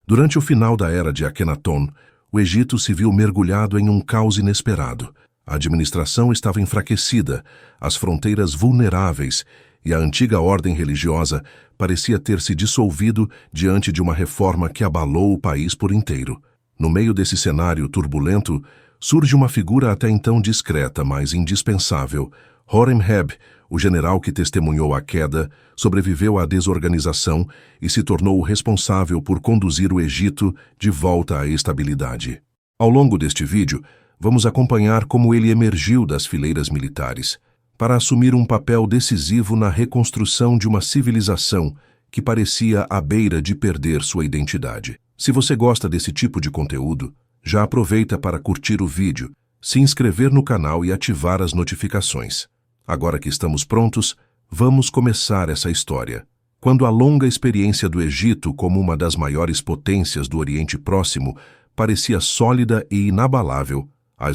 Durante o final da era de Akhenaton, o Egito se viu mergulhado em um caos inesperado. A administração estava enfraquecida, as fronteiras vulneráveis e a antiga ordem religiosa parecia ter se dissolvido diante de uma reforma que abalou o país por inteiro. No meio desse cenário turbulento, surge uma figura até então discreta, mas indispensável. Horemheb, o general que testemunhou a queda, sobreviveu à desorganização e se tornou o responsável por conduzir o Egito de volta à estabilidade. Ao longo deste vídeo, vamos acompanhar como ele emergiu das fileiras militares, para assumir um papel decisivo na reconstrução de uma civilização que parecia à beira de perder sua identidade. Se você gosta desse tipo de conteúdo, já aproveita para curtir o vídeo, se inscrever no canal e ativar as notificações. Agora que estamos prontos, vamos começar essa história. Quando a longa experiência do Egito como uma das maiores potências do Oriente Próximo parecia sólida e inabalável, a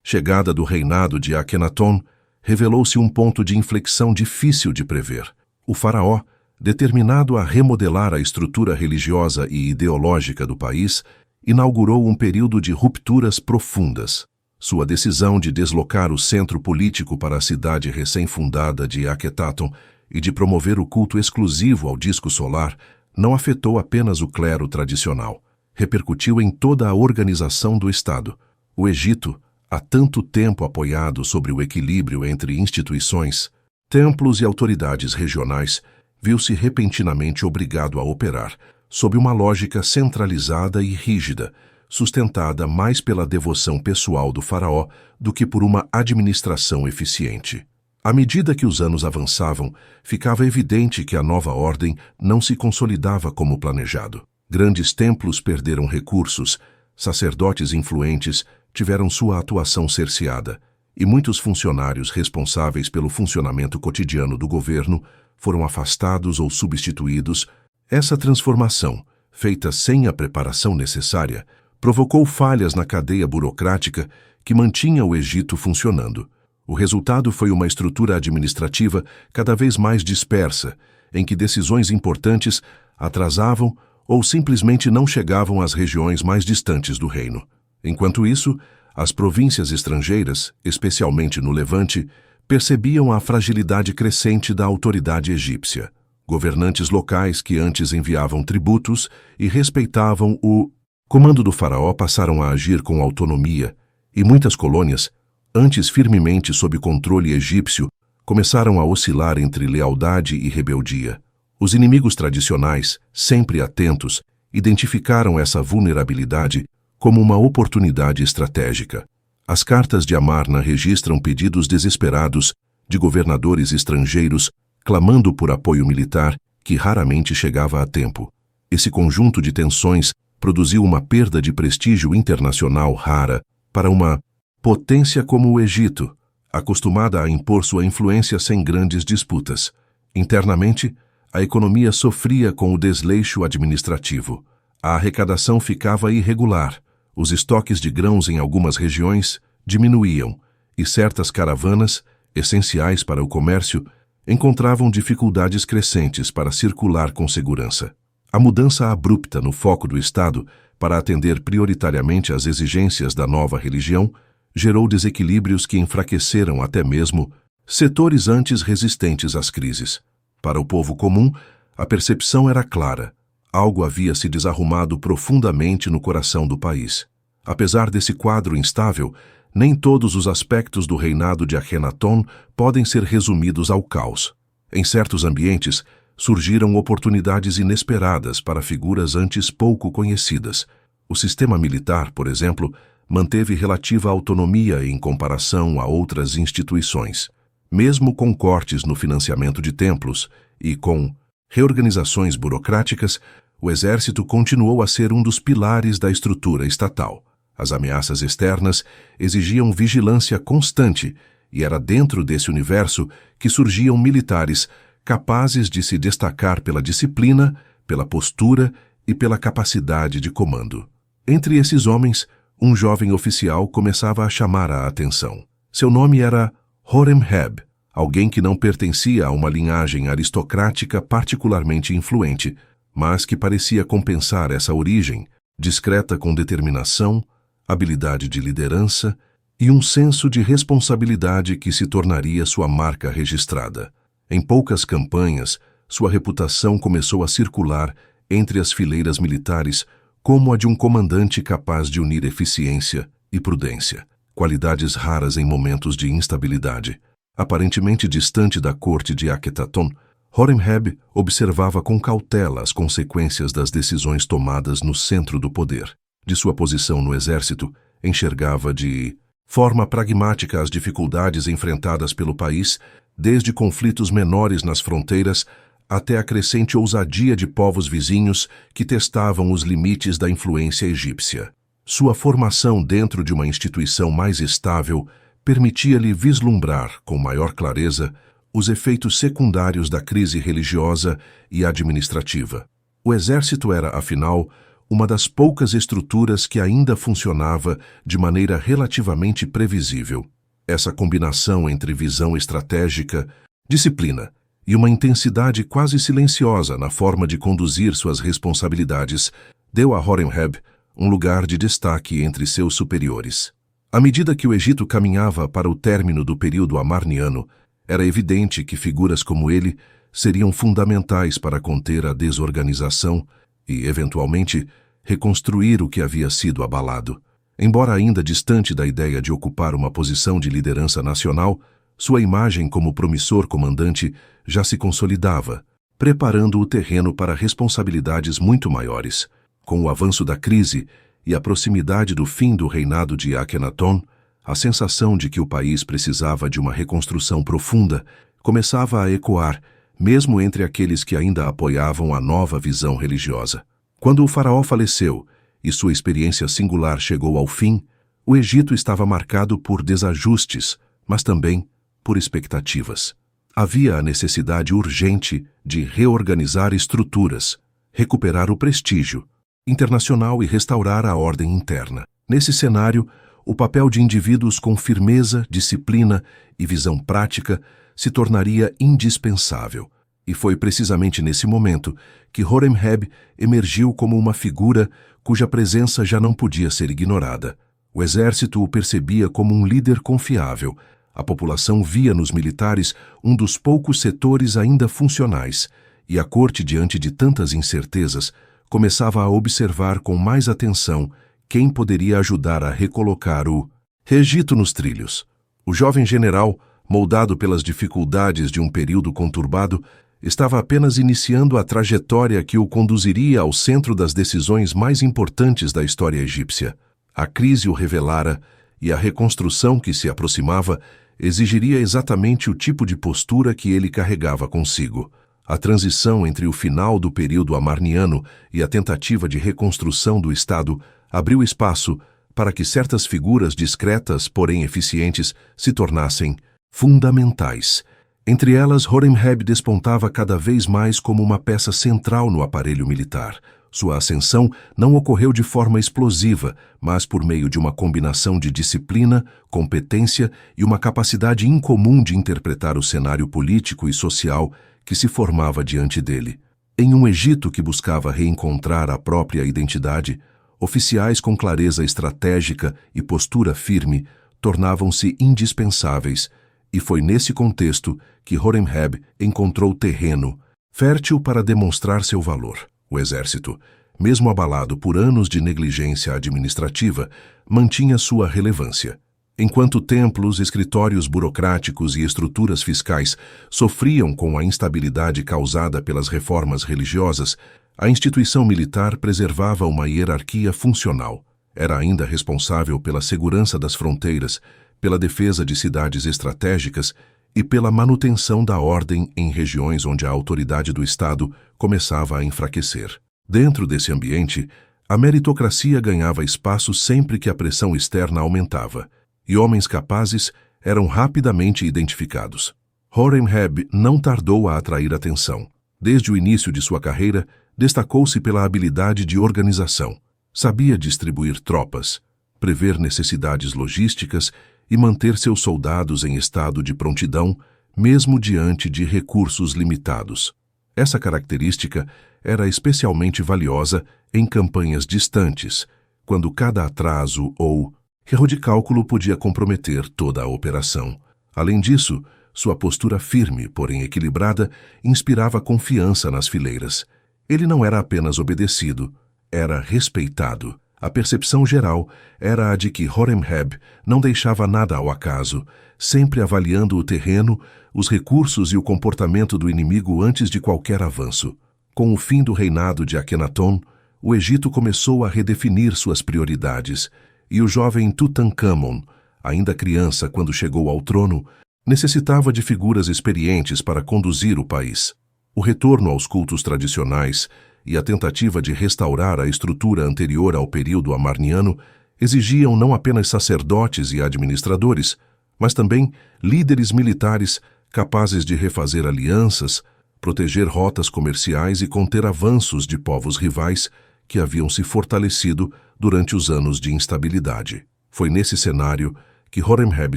chegada do reinado de Akhenaton revelou-se um ponto de inflexão difícil de prever. O faraó, determinado a remodelar a estrutura religiosa e ideológica do país, inaugurou um período de rupturas profundas. Sua decisão de deslocar o centro político para a cidade recém-fundada de Akhetaton e de promover o culto exclusivo ao disco solar não afetou apenas o clero tradicional. Repercutiu em toda a organização do Estado. O Egito, há tanto tempo apoiado sobre o equilíbrio entre instituições, templos e autoridades regionais, viu-se repentinamente obrigado a operar sob uma lógica centralizada e rígida, sustentada mais pela devoção pessoal do faraó do que por uma administração eficiente. À medida que os anos avançavam, ficava evidente que a nova ordem não se consolidava como planejado. Grandes templos perderam recursos, sacerdotes influentes tiveram sua atuação cerceada, e muitos funcionários responsáveis pelo funcionamento cotidiano do governo foram afastados ou substituídos. Essa transformação, feita sem a preparação necessária, provocou falhas na cadeia burocrática que mantinha o Egito funcionando. O resultado foi uma estrutura administrativa cada vez mais dispersa, em que decisões importantes atrasavam ou simplesmente não chegavam às regiões mais distantes do reino. Enquanto isso, as províncias estrangeiras, especialmente no Levante, percebiam a fragilidade crescente da autoridade egípcia. Governantes locais que antes enviavam tributos e respeitavam o comando do faraó passaram a agir com autonomia, e muitas colônias, antes firmemente sob controle egípcio, começaram a oscilar entre lealdade e rebeldia. Os inimigos tradicionais, sempre atentos, identificaram essa vulnerabilidade como uma oportunidade estratégica. As cartas de Amarna registram pedidos desesperados de governadores estrangeiros clamando por apoio militar que raramente chegava a tempo. Esse conjunto de tensões produziu uma perda de prestígio internacional rara para uma potência como o Egito, acostumada a impor sua influência sem grandes disputas. Internamente, a economia sofria com o desleixo administrativo. A arrecadação ficava irregular, os estoques de grãos em algumas regiões diminuíam e certas caravanas, essenciais para o comércio, encontravam dificuldades crescentes para circular com segurança. A mudança abrupta no foco do Estado para atender prioritariamente às exigências da nova religião gerou desequilíbrios que enfraqueceram até mesmo setores antes resistentes às crises. Para o povo comum, a percepção era clara. Algo havia se desarrumado profundamente no coração do país. Apesar desse quadro instável, nem todos os aspectos do reinado de Akhenaton podem ser resumidos ao caos. Em certos ambientes, surgiram oportunidades inesperadas para figuras antes pouco conhecidas. O sistema militar, por exemplo, manteve relativa autonomia em comparação a outras instituições. Mesmo com cortes no financiamento de templos e com reorganizações burocráticas, o exército continuou a ser um dos pilares da estrutura estatal. As ameaças externas exigiam vigilância constante e era dentro desse universo que surgiam militares capazes de se destacar pela disciplina, pela postura e pela capacidade de comando. Entre esses homens, um jovem oficial começava a chamar a atenção. Seu nome era Horemheb, alguém que não pertencia a uma linhagem aristocrática particularmente influente, mas que parecia compensar essa origem, discreta com determinação, habilidade de liderança e um senso de responsabilidade que se tornaria sua marca registrada. Em poucas campanhas, sua reputação começou a circular entre as fileiras militares como a de um comandante capaz de unir eficiência e prudência, qualidades raras em momentos de instabilidade. Aparentemente distante da corte de Akhetaton, Horemheb observava com cautela as consequências das decisões tomadas no centro do poder. De sua posição no exército, enxergava de forma pragmática as dificuldades enfrentadas pelo país, desde conflitos menores nas fronteiras até a crescente ousadia de povos vizinhos que testavam os limites da influência egípcia. Sua formação dentro de uma instituição mais estável permitia-lhe vislumbrar, com maior clareza, os efeitos secundários da crise religiosa e administrativa. O exército era, afinal, uma das poucas estruturas que ainda funcionava de maneira relativamente previsível. Essa combinação entre visão estratégica, disciplina e uma intensidade quase silenciosa na forma de conduzir suas responsabilidades deu a Horemheb um lugar de destaque entre seus superiores. À medida que o Egito caminhava para o término do período amarniano, era evidente que figuras como ele seriam fundamentais para conter a desorganização e, eventualmente, reconstruir o que havia sido abalado. Embora ainda distante da ideia de ocupar uma posição de liderança nacional, sua imagem como promissor comandante já se consolidava, preparando o terreno para responsabilidades muito maiores. Com o avanço da crise e a proximidade do fim do reinado de Akhenaton, a sensação de que o país precisava de uma reconstrução profunda começava a ecoar, mesmo entre aqueles que ainda apoiavam a nova visão religiosa. Quando o faraó faleceu e sua experiência singular chegou ao fim, o Egito estava marcado por desajustes, mas também por expectativas. Havia a necessidade urgente de reorganizar estruturas, recuperar o prestígio internacional e restaurar a ordem interna. Nesse cenário, o papel de indivíduos com firmeza, disciplina e visão prática se tornaria indispensável. E foi precisamente nesse momento que Horemheb emergiu como uma figura cuja presença já não podia ser ignorada. O exército o percebia como um líder confiável. A população via nos militares um dos poucos setores ainda funcionais, e a corte, diante de tantas incertezas, começava a observar com mais atenção quem poderia ajudar a recolocar o Egito nos trilhos. O jovem general, moldado pelas dificuldades de um período conturbado, estava apenas iniciando a trajetória que o conduziria ao centro das decisões mais importantes da história egípcia. A crise o revelara e a reconstrução que se aproximava exigiria exatamente o tipo de postura que ele carregava consigo. A transição entre o final do período amarniano e a tentativa de reconstrução do Estado abriu espaço para que certas figuras discretas, porém eficientes, se tornassem fundamentais. Entre elas, Horemheb despontava cada vez mais como uma peça central no aparelho militar. Sua ascensão não ocorreu de forma explosiva, mas por meio de uma combinação de disciplina, competência e uma capacidade incomum de interpretar o cenário político e social que se formava diante dele. Em um Egito que buscava reencontrar a própria identidade, oficiais com clareza estratégica e postura firme tornavam-se indispensáveis, e foi nesse contexto que Horemheb encontrou terreno fértil para demonstrar seu valor. O exército, mesmo abalado por anos de negligência administrativa, mantinha sua relevância. Enquanto templos, escritórios burocráticos e estruturas fiscais sofriam com a instabilidade causada pelas reformas religiosas, a instituição militar preservava uma hierarquia funcional. Era ainda responsável pela segurança das fronteiras, pela defesa de cidades estratégicas e pela manutenção da ordem em regiões onde a autoridade do Estado começava a enfraquecer. Dentro desse ambiente, a meritocracia ganhava espaço sempre que a pressão externa aumentava, e homens capazes eram rapidamente identificados. Horemheb não tardou a atrair atenção. Desde o início de sua carreira, destacou-se pela habilidade de organização. Sabia distribuir tropas, prever necessidades logísticas e manter seus soldados em estado de prontidão, mesmo diante de recursos limitados. Essa característica era especialmente valiosa em campanhas distantes, quando cada atraso ou erro de cálculo podia comprometer toda a operação. Além disso, sua postura firme, porém equilibrada, inspirava confiança nas fileiras. Ele não era apenas obedecido, era respeitado. A percepção geral era a de que Horemheb não deixava nada ao acaso, sempre avaliando o terreno, os recursos e o comportamento do inimigo antes de qualquer avanço. Com o fim do reinado de Akhenaton, o Egito começou a redefinir suas prioridades, e o jovem Tutankhamon, ainda criança quando chegou ao trono, necessitava de figuras experientes para conduzir o país. O retorno aos cultos tradicionais e a tentativa de restaurar a estrutura anterior ao período amarniano exigiam não apenas sacerdotes e administradores, mas também líderes militares capazes de refazer alianças, proteger rotas comerciais e conter avanços de povos rivais que haviam se fortalecido durante os anos de instabilidade. Foi nesse cenário que Horemheb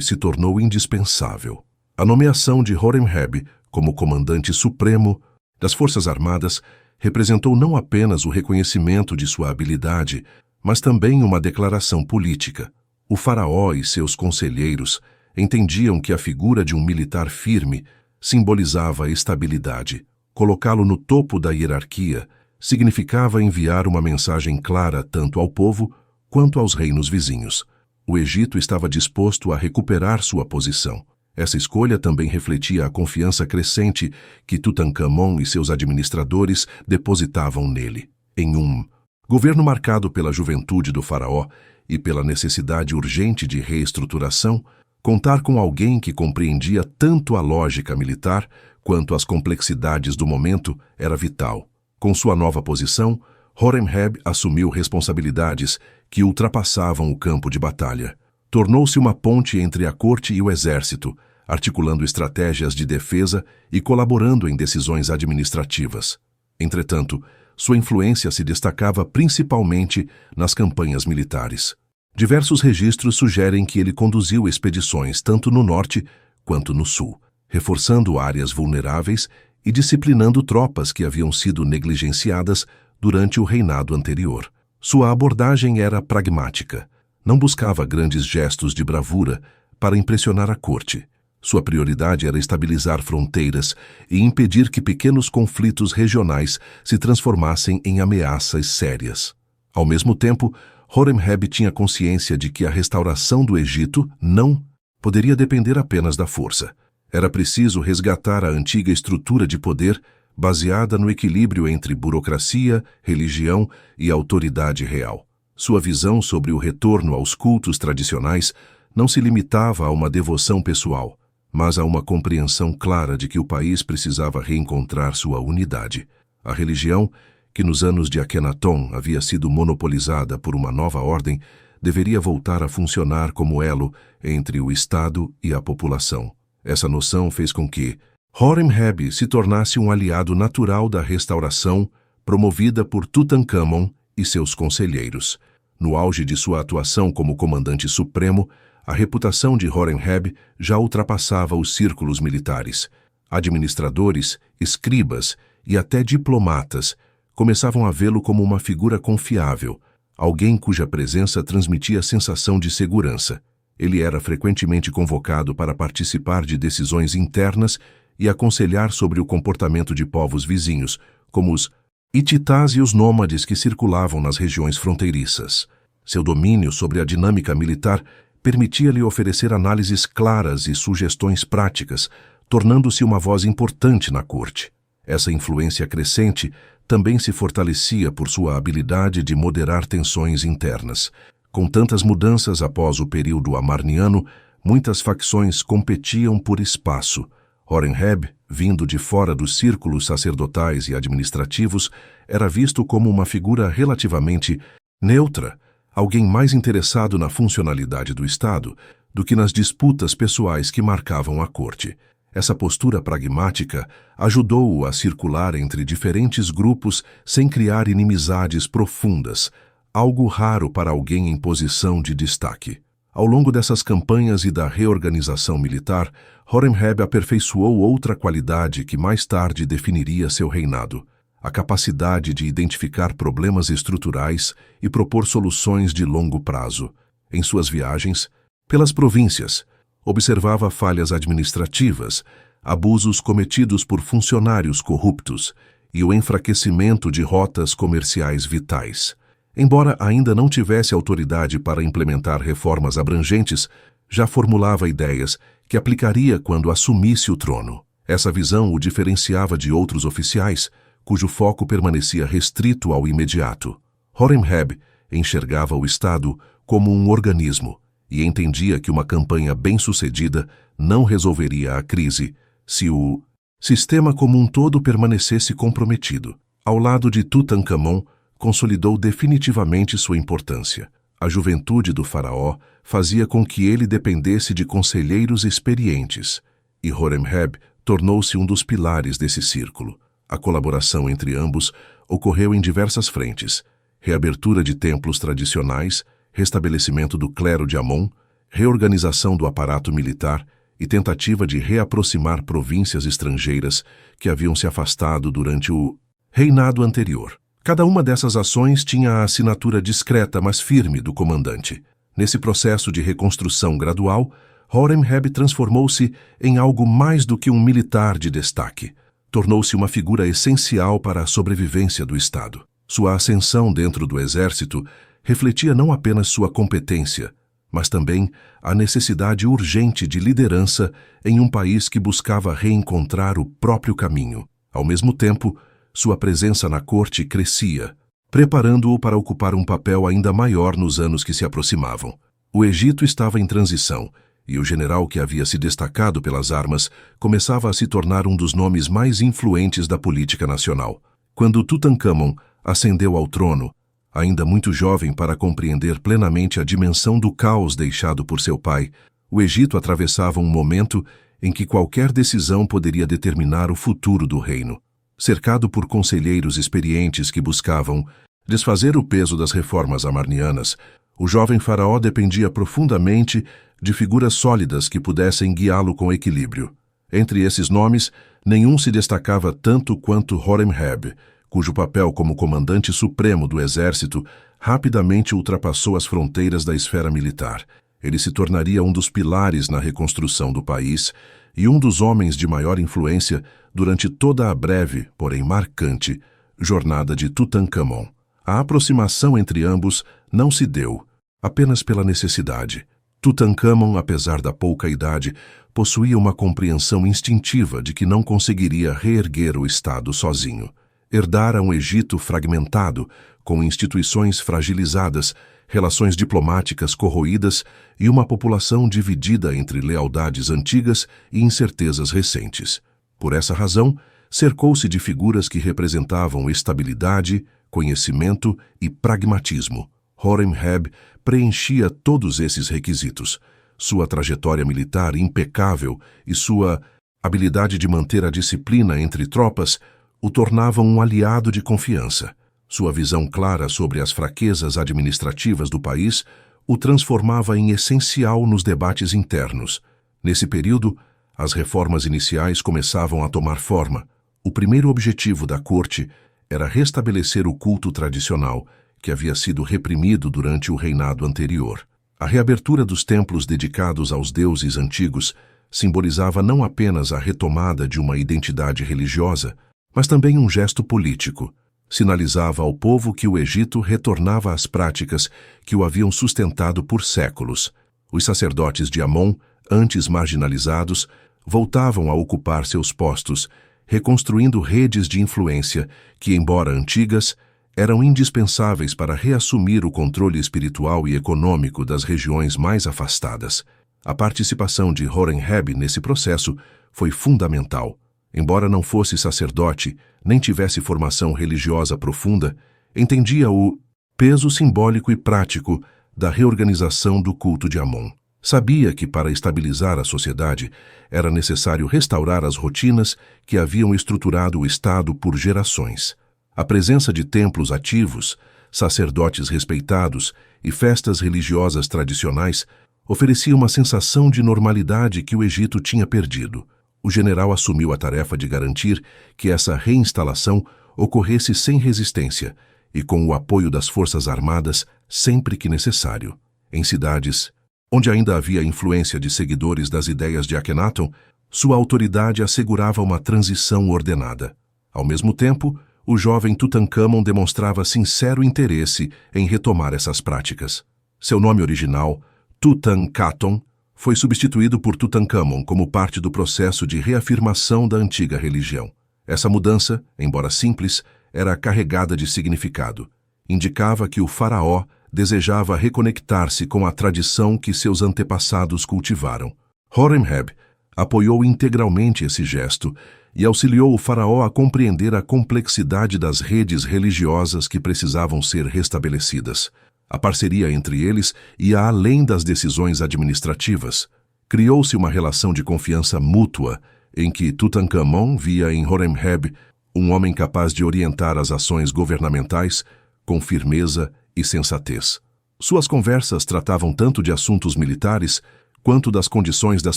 se tornou indispensável. A nomeação de Horemheb como comandante supremo das Forças Armadas representou não apenas o reconhecimento de sua habilidade, mas também uma declaração política. O faraó e seus conselheiros entendiam que a figura de um militar firme simbolizava estabilidade. Colocá-lo no topo da hierarquia significava enviar uma mensagem clara tanto ao povo quanto aos reinos vizinhos. O Egito estava disposto a recuperar sua posição. Essa escolha também refletia a confiança crescente que Tutankhamon e seus administradores depositavam nele. Em um governo marcado pela juventude do faraó e pela necessidade urgente de reestruturação, contar com alguém que compreendia tanto a lógica militar quanto as complexidades do momento era vital. Com sua nova posição, Horemheb assumiu responsabilidades que ultrapassavam o campo de batalha. Tornou-se uma ponte entre a corte e o exército, articulando estratégias de defesa e colaborando em decisões administrativas. Entretanto, sua influência se destacava principalmente nas campanhas militares. Diversos registros sugerem que ele conduziu expedições tanto no norte quanto no sul, reforçando áreas vulneráveis e disciplinando tropas que haviam sido negligenciadas durante o reinado anterior. Sua abordagem era pragmática. Não buscava grandes gestos de bravura para impressionar a corte. Sua prioridade era estabilizar fronteiras e impedir que pequenos conflitos regionais se transformassem em ameaças sérias. Ao mesmo tempo, Horemheb tinha consciência de que a restauração do Egito não poderia depender apenas da força. Era preciso resgatar a antiga estrutura de poder baseada no equilíbrio entre burocracia, religião e autoridade real. Sua visão sobre o retorno aos cultos tradicionais não se limitava a uma devoção pessoal, mas a uma compreensão clara de que o país precisava reencontrar sua unidade. A religião, que nos anos de Akhenaton havia sido monopolizada por uma nova ordem, deveria voltar a funcionar como elo entre o Estado e a população. Essa noção fez com que Horemheb se tornasse um aliado natural da restauração promovida por Tutankhamon e seus conselheiros. No auge de sua atuação como comandante supremo, a reputação de Horemheb já ultrapassava os círculos militares. Administradores, escribas e até diplomatas começavam a vê-lo como uma figura confiável, alguém cuja presença transmitia sensação de segurança. Ele era frequentemente convocado para participar de decisões internas e aconselhar sobre o comportamento de povos vizinhos, como os Hititás e os nômades que circulavam nas regiões fronteiriças. Seu domínio sobre a dinâmica militar permitia-lhe oferecer análises claras e sugestões práticas, tornando-se uma voz importante na corte. Essa influência crescente também se fortalecia por sua habilidade de moderar tensões internas. Com tantas mudanças após o período amarniano, muitas facções competiam por espaço. Horemheb, vindo de fora dos círculos sacerdotais e administrativos, era visto como uma figura relativamente neutra, alguém mais interessado na funcionalidade do Estado do que nas disputas pessoais que marcavam a corte. Essa postura pragmática ajudou-o a circular entre diferentes grupos sem criar inimizades profundas, algo raro para alguém em posição de destaque. Ao longo dessas campanhas e da reorganização militar, Horemheb aperfeiçoou outra qualidade que mais tarde definiria seu reinado: a capacidade de identificar problemas estruturais e propor soluções de longo prazo. Em suas viagens pelas províncias, observava falhas administrativas, abusos cometidos por funcionários corruptos e o enfraquecimento de rotas comerciais vitais. Embora ainda não tivesse autoridade para implementar reformas abrangentes, já formulava ideias que aplicaria quando assumisse o trono. Essa visão o diferenciava de outros oficiais, cujo foco permanecia restrito ao imediato. Horemheb enxergava o Estado como um organismo e entendia que uma campanha bem-sucedida não resolveria a crise se o sistema como um todo permanecesse comprometido. Ao lado de Tutankhamon, consolidou definitivamente sua importância. A juventude do faraó fazia com que ele dependesse de conselheiros experientes, e Horemheb tornou-se um dos pilares desse círculo. A colaboração entre ambos ocorreu em diversas frentes: reabertura de templos tradicionais, restabelecimento do clero de Amon, reorganização do aparato militar e tentativa de reaproximar províncias estrangeiras que haviam se afastado durante o reinado anterior. Cada uma dessas ações tinha a assinatura discreta, mas firme, do comandante. Nesse processo de reconstrução gradual, Horemheb transformou-se em algo mais do que um militar de destaque. Tornou-se uma figura essencial para a sobrevivência do Estado. Sua ascensão dentro do exército refletia não apenas sua competência, mas também a necessidade urgente de liderança em um país que buscava reencontrar o próprio caminho. Ao mesmo tempo, sua presença na corte crescia, preparando-o para ocupar um papel ainda maior nos anos que se aproximavam. O Egito estava em transição, e o general que havia se destacado pelas armas começava a se tornar um dos nomes mais influentes da política nacional. Quando Tutankhamon ascendeu ao trono, ainda muito jovem para compreender plenamente a dimensão do caos deixado por seu pai, o Egito atravessava um momento em que qualquer decisão poderia determinar o futuro do reino. Cercado por conselheiros experientes que buscavam desfazer o peso das reformas amarnianas, o jovem faraó dependia profundamente de figuras sólidas que pudessem guiá-lo com equilíbrio. Entre esses nomes, nenhum se destacava tanto quanto Horemheb, cujo papel como comandante supremo do exército rapidamente ultrapassou as fronteiras da esfera militar. Ele se tornaria um dos pilares na reconstrução do país e um dos homens de maior influência durante toda a breve, porém marcante, jornada de Tutankhamon. A aproximação entre ambos não se deu apenas pela necessidade. Tutankhamon, apesar da pouca idade, possuía uma compreensão instintiva de que não conseguiria reerguer o Estado sozinho. Herdara um Egito fragmentado, com instituições fragilizadas, relações diplomáticas corroídas e uma população dividida entre lealdades antigas e incertezas recentes. Por essa razão, cercou-se de figuras que representavam estabilidade, conhecimento e pragmatismo. Horemheb preenchia todos esses requisitos. Sua trajetória militar impecável e sua habilidade de manter a disciplina entre tropas o tornavam um aliado de confiança. Sua visão clara sobre as fraquezas administrativas do país o transformava em essencial nos debates internos. Nesse período, as reformas iniciais começavam a tomar forma. O primeiro objetivo da corte era restabelecer o culto tradicional, que havia sido reprimido durante o reinado anterior. A reabertura dos templos dedicados aos deuses antigos simbolizava não apenas a retomada de uma identidade religiosa, mas também um gesto político. Sinalizava ao povo que o Egito retornava às práticas que o haviam sustentado por séculos. Os sacerdotes de Amon, antes marginalizados, voltavam a ocupar seus postos, reconstruindo redes de influência que, embora antigas, eram indispensáveis para reassumir o controle espiritual e econômico das regiões mais afastadas. A participação de Horemheb nesse processo foi fundamental. Embora não fosse sacerdote, nem tivesse formação religiosa profunda, entendia o peso simbólico e prático da reorganização do culto de Amon. Sabia que para estabilizar a sociedade era necessário restaurar as rotinas que haviam estruturado o Estado por gerações. A presença de templos ativos, sacerdotes respeitados e festas religiosas tradicionais oferecia uma sensação de normalidade que o Egito tinha perdido. O general assumiu a tarefa de garantir que essa reinstalação ocorresse sem resistência e com o apoio das forças armadas sempre que necessário. Em cidades onde ainda havia influência de seguidores das ideias de Akhenaton, sua autoridade assegurava uma transição ordenada. Ao mesmo tempo, o jovem Tutankhamon demonstrava sincero interesse em retomar essas práticas. Seu nome original, Tutankhaton, foi substituído por Tutankhamon como parte do processo de reafirmação da antiga religião. Essa mudança, embora simples, era carregada de significado. Indicava que o faraó desejava reconectar-se com a tradição que seus antepassados cultivaram. Horemheb apoiou integralmente esse gesto e auxiliou o faraó a compreender a complexidade das redes religiosas que precisavam ser restabelecidas. A parceria entre eles ia além das decisões administrativas. Criou-se uma relação de confiança mútua em que Tutankhamon via em Horemheb um homem capaz de orientar as ações governamentais com firmeza e sensatez. Suas conversas tratavam tanto de assuntos militares quanto das condições das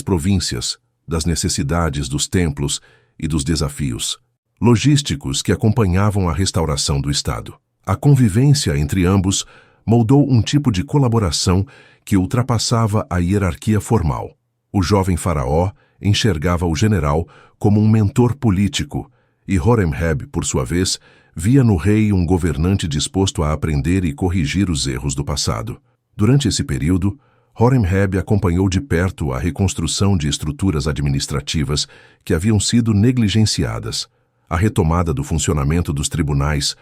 províncias, das necessidades dos templos e dos desafios logísticos que acompanhavam a restauração do Estado. A convivência entre ambos moldou um tipo de colaboração que ultrapassava a hierarquia formal. O jovem faraó enxergava o general como um mentor político e Horemheb, por sua vez, via no rei um governante disposto a aprender e corrigir os erros do passado. Durante esse período, Horemheb acompanhou de perto a reconstrução de estruturas administrativas que haviam sido negligenciadas, a retomada do funcionamento dos tribunais,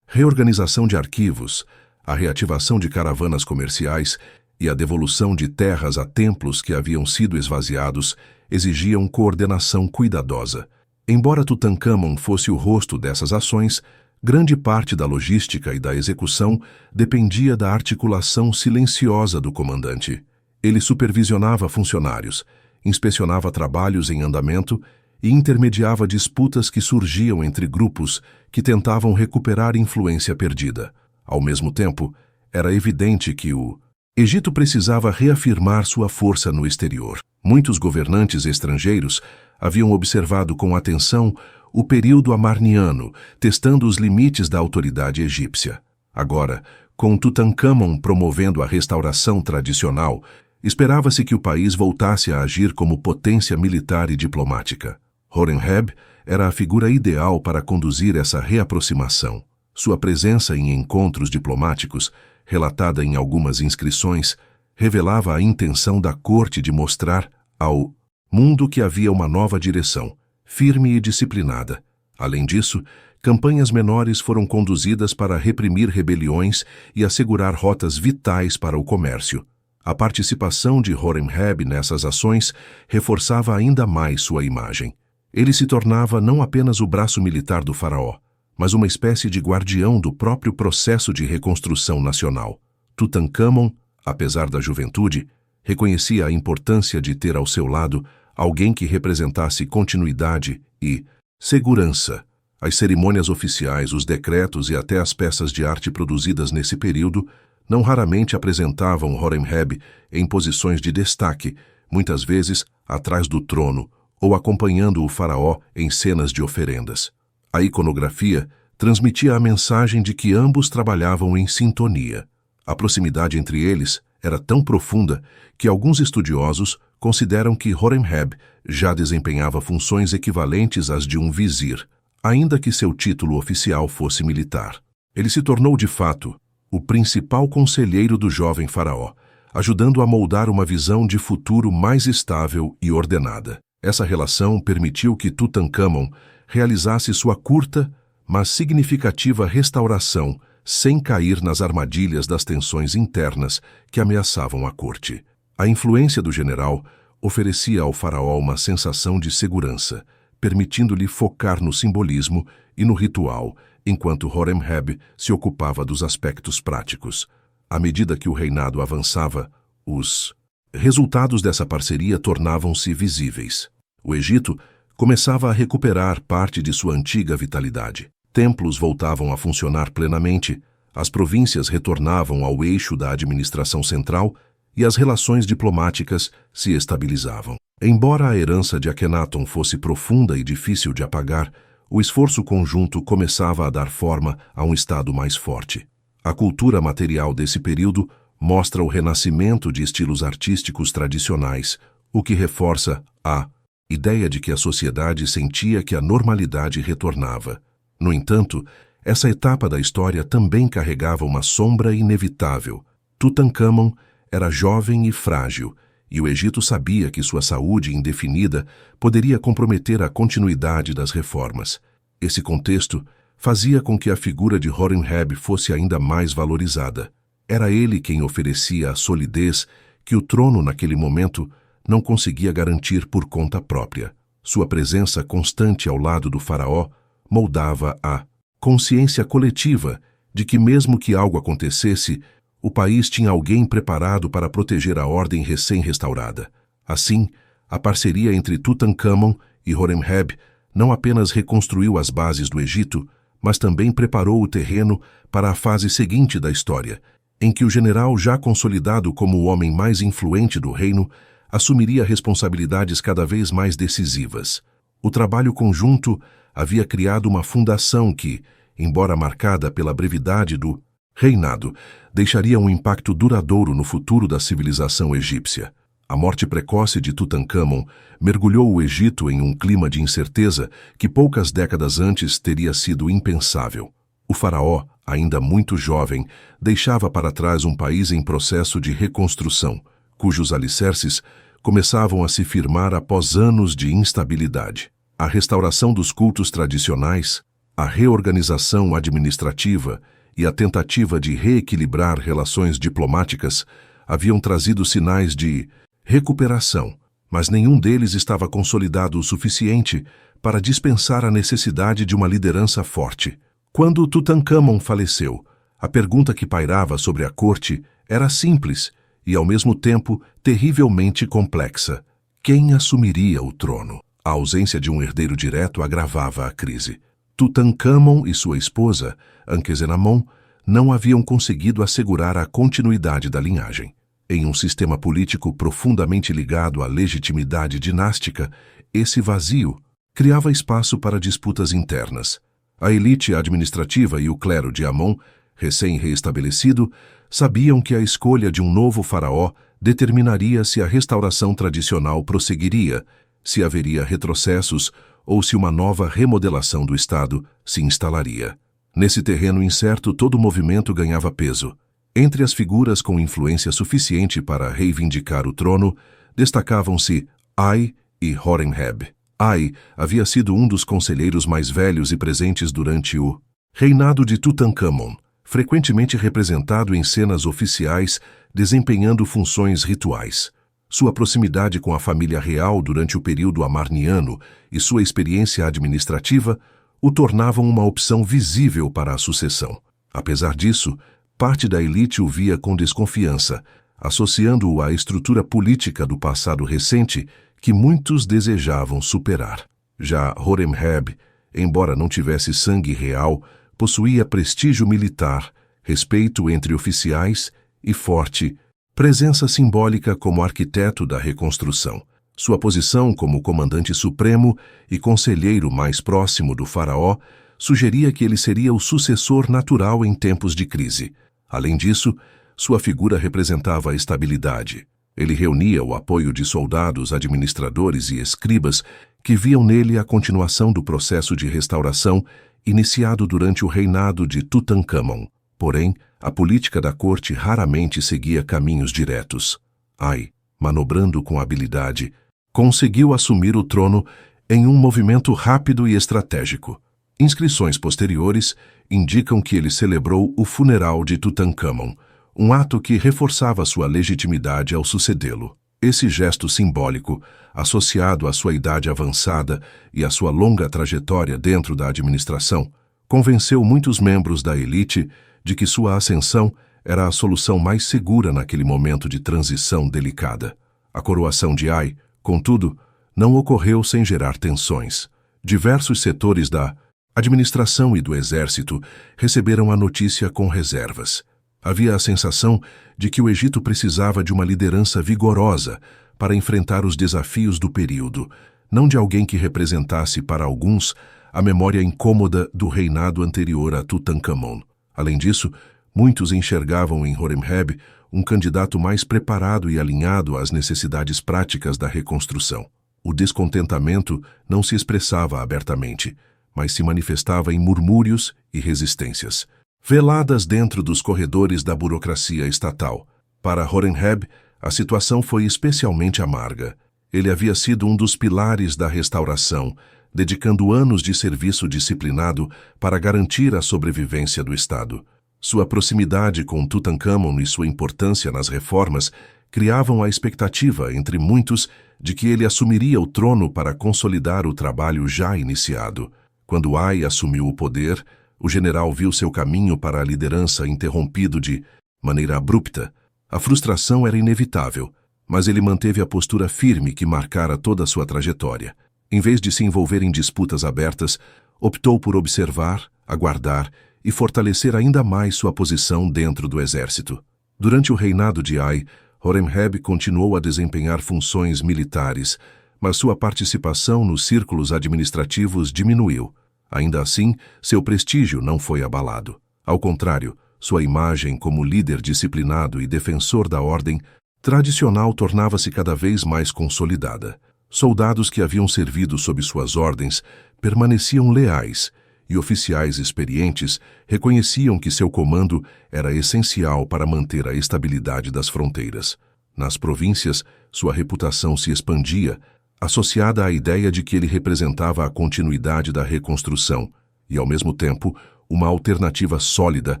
reorganização de arquivos, a reativação de caravanas comerciais e a devolução de terras a templos que haviam sido esvaziados exigiam coordenação cuidadosa. Embora Tutankhamon fosse o rosto dessas ações, grande parte da logística e da execução dependia da articulação silenciosa do comandante. Ele supervisionava funcionários, inspecionava trabalhos em andamento e intermediava disputas que surgiam entre grupos que tentavam recuperar influência perdida. Ao mesmo tempo, era evidente que o Egito precisava reafirmar sua força no exterior. Muitos governantes estrangeiros haviam observado com atenção o período amarniano, testando os limites da autoridade egípcia. Agora, com Tutankhamon promovendo a restauração tradicional, esperava-se que o país voltasse a agir como potência militar e diplomática. Horemheb era a figura ideal para conduzir essa reaproximação. Sua presença em encontros diplomáticos, relatada em algumas inscrições, revelava a intenção da corte de mostrar ao mundo que havia uma nova direção, firme e disciplinada. Além disso, campanhas menores foram conduzidas para reprimir rebeliões e assegurar rotas vitais para o comércio. A participação de Horemheb nessas ações reforçava ainda mais sua imagem. Ele se tornava não apenas o braço militar do faraó, mas uma espécie de guardião do próprio processo de reconstrução nacional. Tutankhamon, apesar da juventude, reconhecia a importância de ter ao seu lado alguém que representasse continuidade e segurança. As cerimônias oficiais, os decretos e até as peças de arte produzidas nesse período não raramente apresentavam Horemheb em posições de destaque, muitas vezes atrás do trono ou acompanhando o faraó em cenas de oferendas. A iconografia transmitia a mensagem de que ambos trabalhavam em sintonia. A proximidade entre eles era tão profunda que alguns estudiosos consideram que Horemheb já desempenhava funções equivalentes às de um vizir, ainda que seu título oficial fosse militar. Ele se tornou, de fato, o principal conselheiro do jovem faraó, ajudando a moldar uma visão de futuro mais estável e ordenada. Essa relação permitiu que Tutankhamon realizasse sua curta, mas significativa restauração sem cair nas armadilhas das tensões internas que ameaçavam a corte. A influência do general oferecia ao faraó uma sensação de segurança, permitindo-lhe focar no simbolismo e no ritual, enquanto Horemheb se ocupava dos aspectos práticos. À medida que o reinado avançava, os resultados dessa parceria tornavam-se visíveis. O Egito começava a recuperar parte de sua antiga vitalidade. Templos voltavam a funcionar plenamente, as províncias retornavam ao eixo da administração central e as relações diplomáticas se estabilizavam. Embora a herança de Akhenaton fosse profunda e difícil de apagar, o esforço conjunto começava a dar forma a um Estado mais forte. A cultura material desse período mostra o renascimento de estilos artísticos tradicionais, o que reforça a ideia de que a sociedade sentia que a normalidade retornava. No entanto, essa etapa da história também carregava uma sombra inevitável. Tutankhamon era jovem e frágil, e o Egito sabia que sua saúde indefinida poderia comprometer a continuidade das reformas. Esse contexto fazia com que a figura de Horemheb fosse ainda mais valorizada. Era ele quem oferecia a solidez que o trono naquele momento não conseguia garantir por conta própria. Sua presença constante ao lado do faraó moldava a consciência coletiva de que mesmo que algo acontecesse, o país tinha alguém preparado para proteger a ordem recém-restaurada. Assim, a parceria entre Tutankhamon e Horemheb não apenas reconstruiu as bases do Egito, mas também preparou o terreno para a fase seguinte da história, em que o general, já consolidado como o homem mais influente do reino, assumiria responsabilidades cada vez mais decisivas. O trabalho conjunto havia criado uma fundação que, embora marcada pela brevidade do reinado, deixaria um impacto duradouro no futuro da civilização egípcia. A morte precoce de Tutankhamon mergulhou o Egito em um clima de incerteza que poucas décadas antes teria sido impensável. O faraó, ainda muito jovem, deixava para trás um país em processo de reconstrução, cujos alicerces começavam a se firmar após anos de instabilidade. A restauração dos cultos tradicionais, a reorganização administrativa e a tentativa de reequilibrar relações diplomáticas haviam trazido sinais de recuperação, mas nenhum deles estava consolidado o suficiente para dispensar a necessidade de uma liderança forte. Quando Tutankhamon faleceu, a pergunta que pairava sobre a corte era simples e, ao mesmo tempo, terrivelmente complexa. Quem assumiria o trono? A ausência de um herdeiro direto agravava a crise. Tutankhamon e sua esposa, Ankhesenamon, não haviam conseguido assegurar a continuidade da linhagem. Em um sistema político profundamente ligado à legitimidade dinástica, esse vazio criava espaço para disputas internas. A elite administrativa e o clero de Amon, recém-reestabelecido, sabiam que a escolha de um novo faraó determinaria se a restauração tradicional prosseguiria, se haveria retrocessos ou se uma nova remodelação do Estado se instalaria. Nesse terreno incerto, todo movimento ganhava peso. Entre as figuras com influência suficiente para reivindicar o trono, destacavam-se Ai e Horemheb. Ai havia sido um dos conselheiros mais velhos e presentes durante o reinado de Tutankhamon, frequentemente representado em cenas oficiais desempenhando funções rituais. Sua proximidade com a família real durante o período amarniano e sua experiência administrativa o tornavam uma opção visível para a sucessão. Apesar disso, parte da elite o via com desconfiança, associando-o à estrutura política do passado recente que muitos desejavam superar. Já Horemheb, embora não tivesse sangue real, possuía prestígio militar, respeito entre oficiais e forte presença simbólica como arquiteto da reconstrução. Sua posição como comandante supremo e conselheiro mais próximo do faraó sugeria que ele seria o sucessor natural em tempos de crise. Além disso, sua figura representava a estabilidade. Ele reunia o apoio de soldados, administradores e escribas que viam nele a continuação do processo de restauração iniciado durante o reinado de Tutankhamon. Porém, a política da corte raramente seguia caminhos diretos. Ai, manobrando com habilidade, conseguiu assumir o trono em um movimento rápido e estratégico. Inscrições posteriores indicam que ele celebrou o funeral de Tutankhamon, um ato que reforçava sua legitimidade ao sucedê-lo. Esse gesto simbólico, associado à sua idade avançada e à sua longa trajetória dentro da administração, convenceu muitos membros da elite de que sua ascensão era a solução mais segura naquele momento de transição delicada. A coroação de Ai, contudo, não ocorreu sem gerar tensões. Diversos setores da administração e do exército receberam a notícia com reservas. Havia a sensação de que o Egito precisava de uma liderança vigorosa para enfrentar os desafios do período, não de alguém que representasse para alguns a memória incômoda do reinado anterior a Tutankhamon. Além disso, muitos enxergavam em Horemheb um candidato mais preparado e alinhado às necessidades práticas da reconstrução. O descontentamento não se expressava abertamente, mas se manifestava em murmúrios e resistências, veladas dentro dos corredores da burocracia estatal. Para Horemheb, a situação foi especialmente amarga. Ele havia sido um dos pilares da restauração, dedicando anos de serviço disciplinado para garantir a sobrevivência do Estado. Sua proximidade com Tutankhamon e sua importância nas reformas criavam a expectativa entre muitos de que ele assumiria o trono para consolidar o trabalho já iniciado. Quando Ai assumiu o poder, o general viu seu caminho para a liderança interrompido de maneira abrupta. A frustração era inevitável, mas ele manteve a postura firme que marcara toda a sua trajetória. Em vez de se envolver em disputas abertas, optou por observar, aguardar e fortalecer ainda mais sua posição dentro do exército. Durante o reinado de Ai, Horemheb continuou a desempenhar funções militares, mas sua participação nos círculos administrativos diminuiu. Ainda assim, seu prestígio não foi abalado. Ao contrário, sua imagem como líder disciplinado e defensor da ordem tradicional tornava-se cada vez mais consolidada. Soldados que haviam servido sob suas ordens permaneciam leais, e oficiais experientes reconheciam que seu comando era essencial para manter a estabilidade das fronteiras. Nas províncias, sua reputação se expandia, associada à ideia de que ele representava a continuidade da reconstrução e, ao mesmo tempo, uma alternativa sólida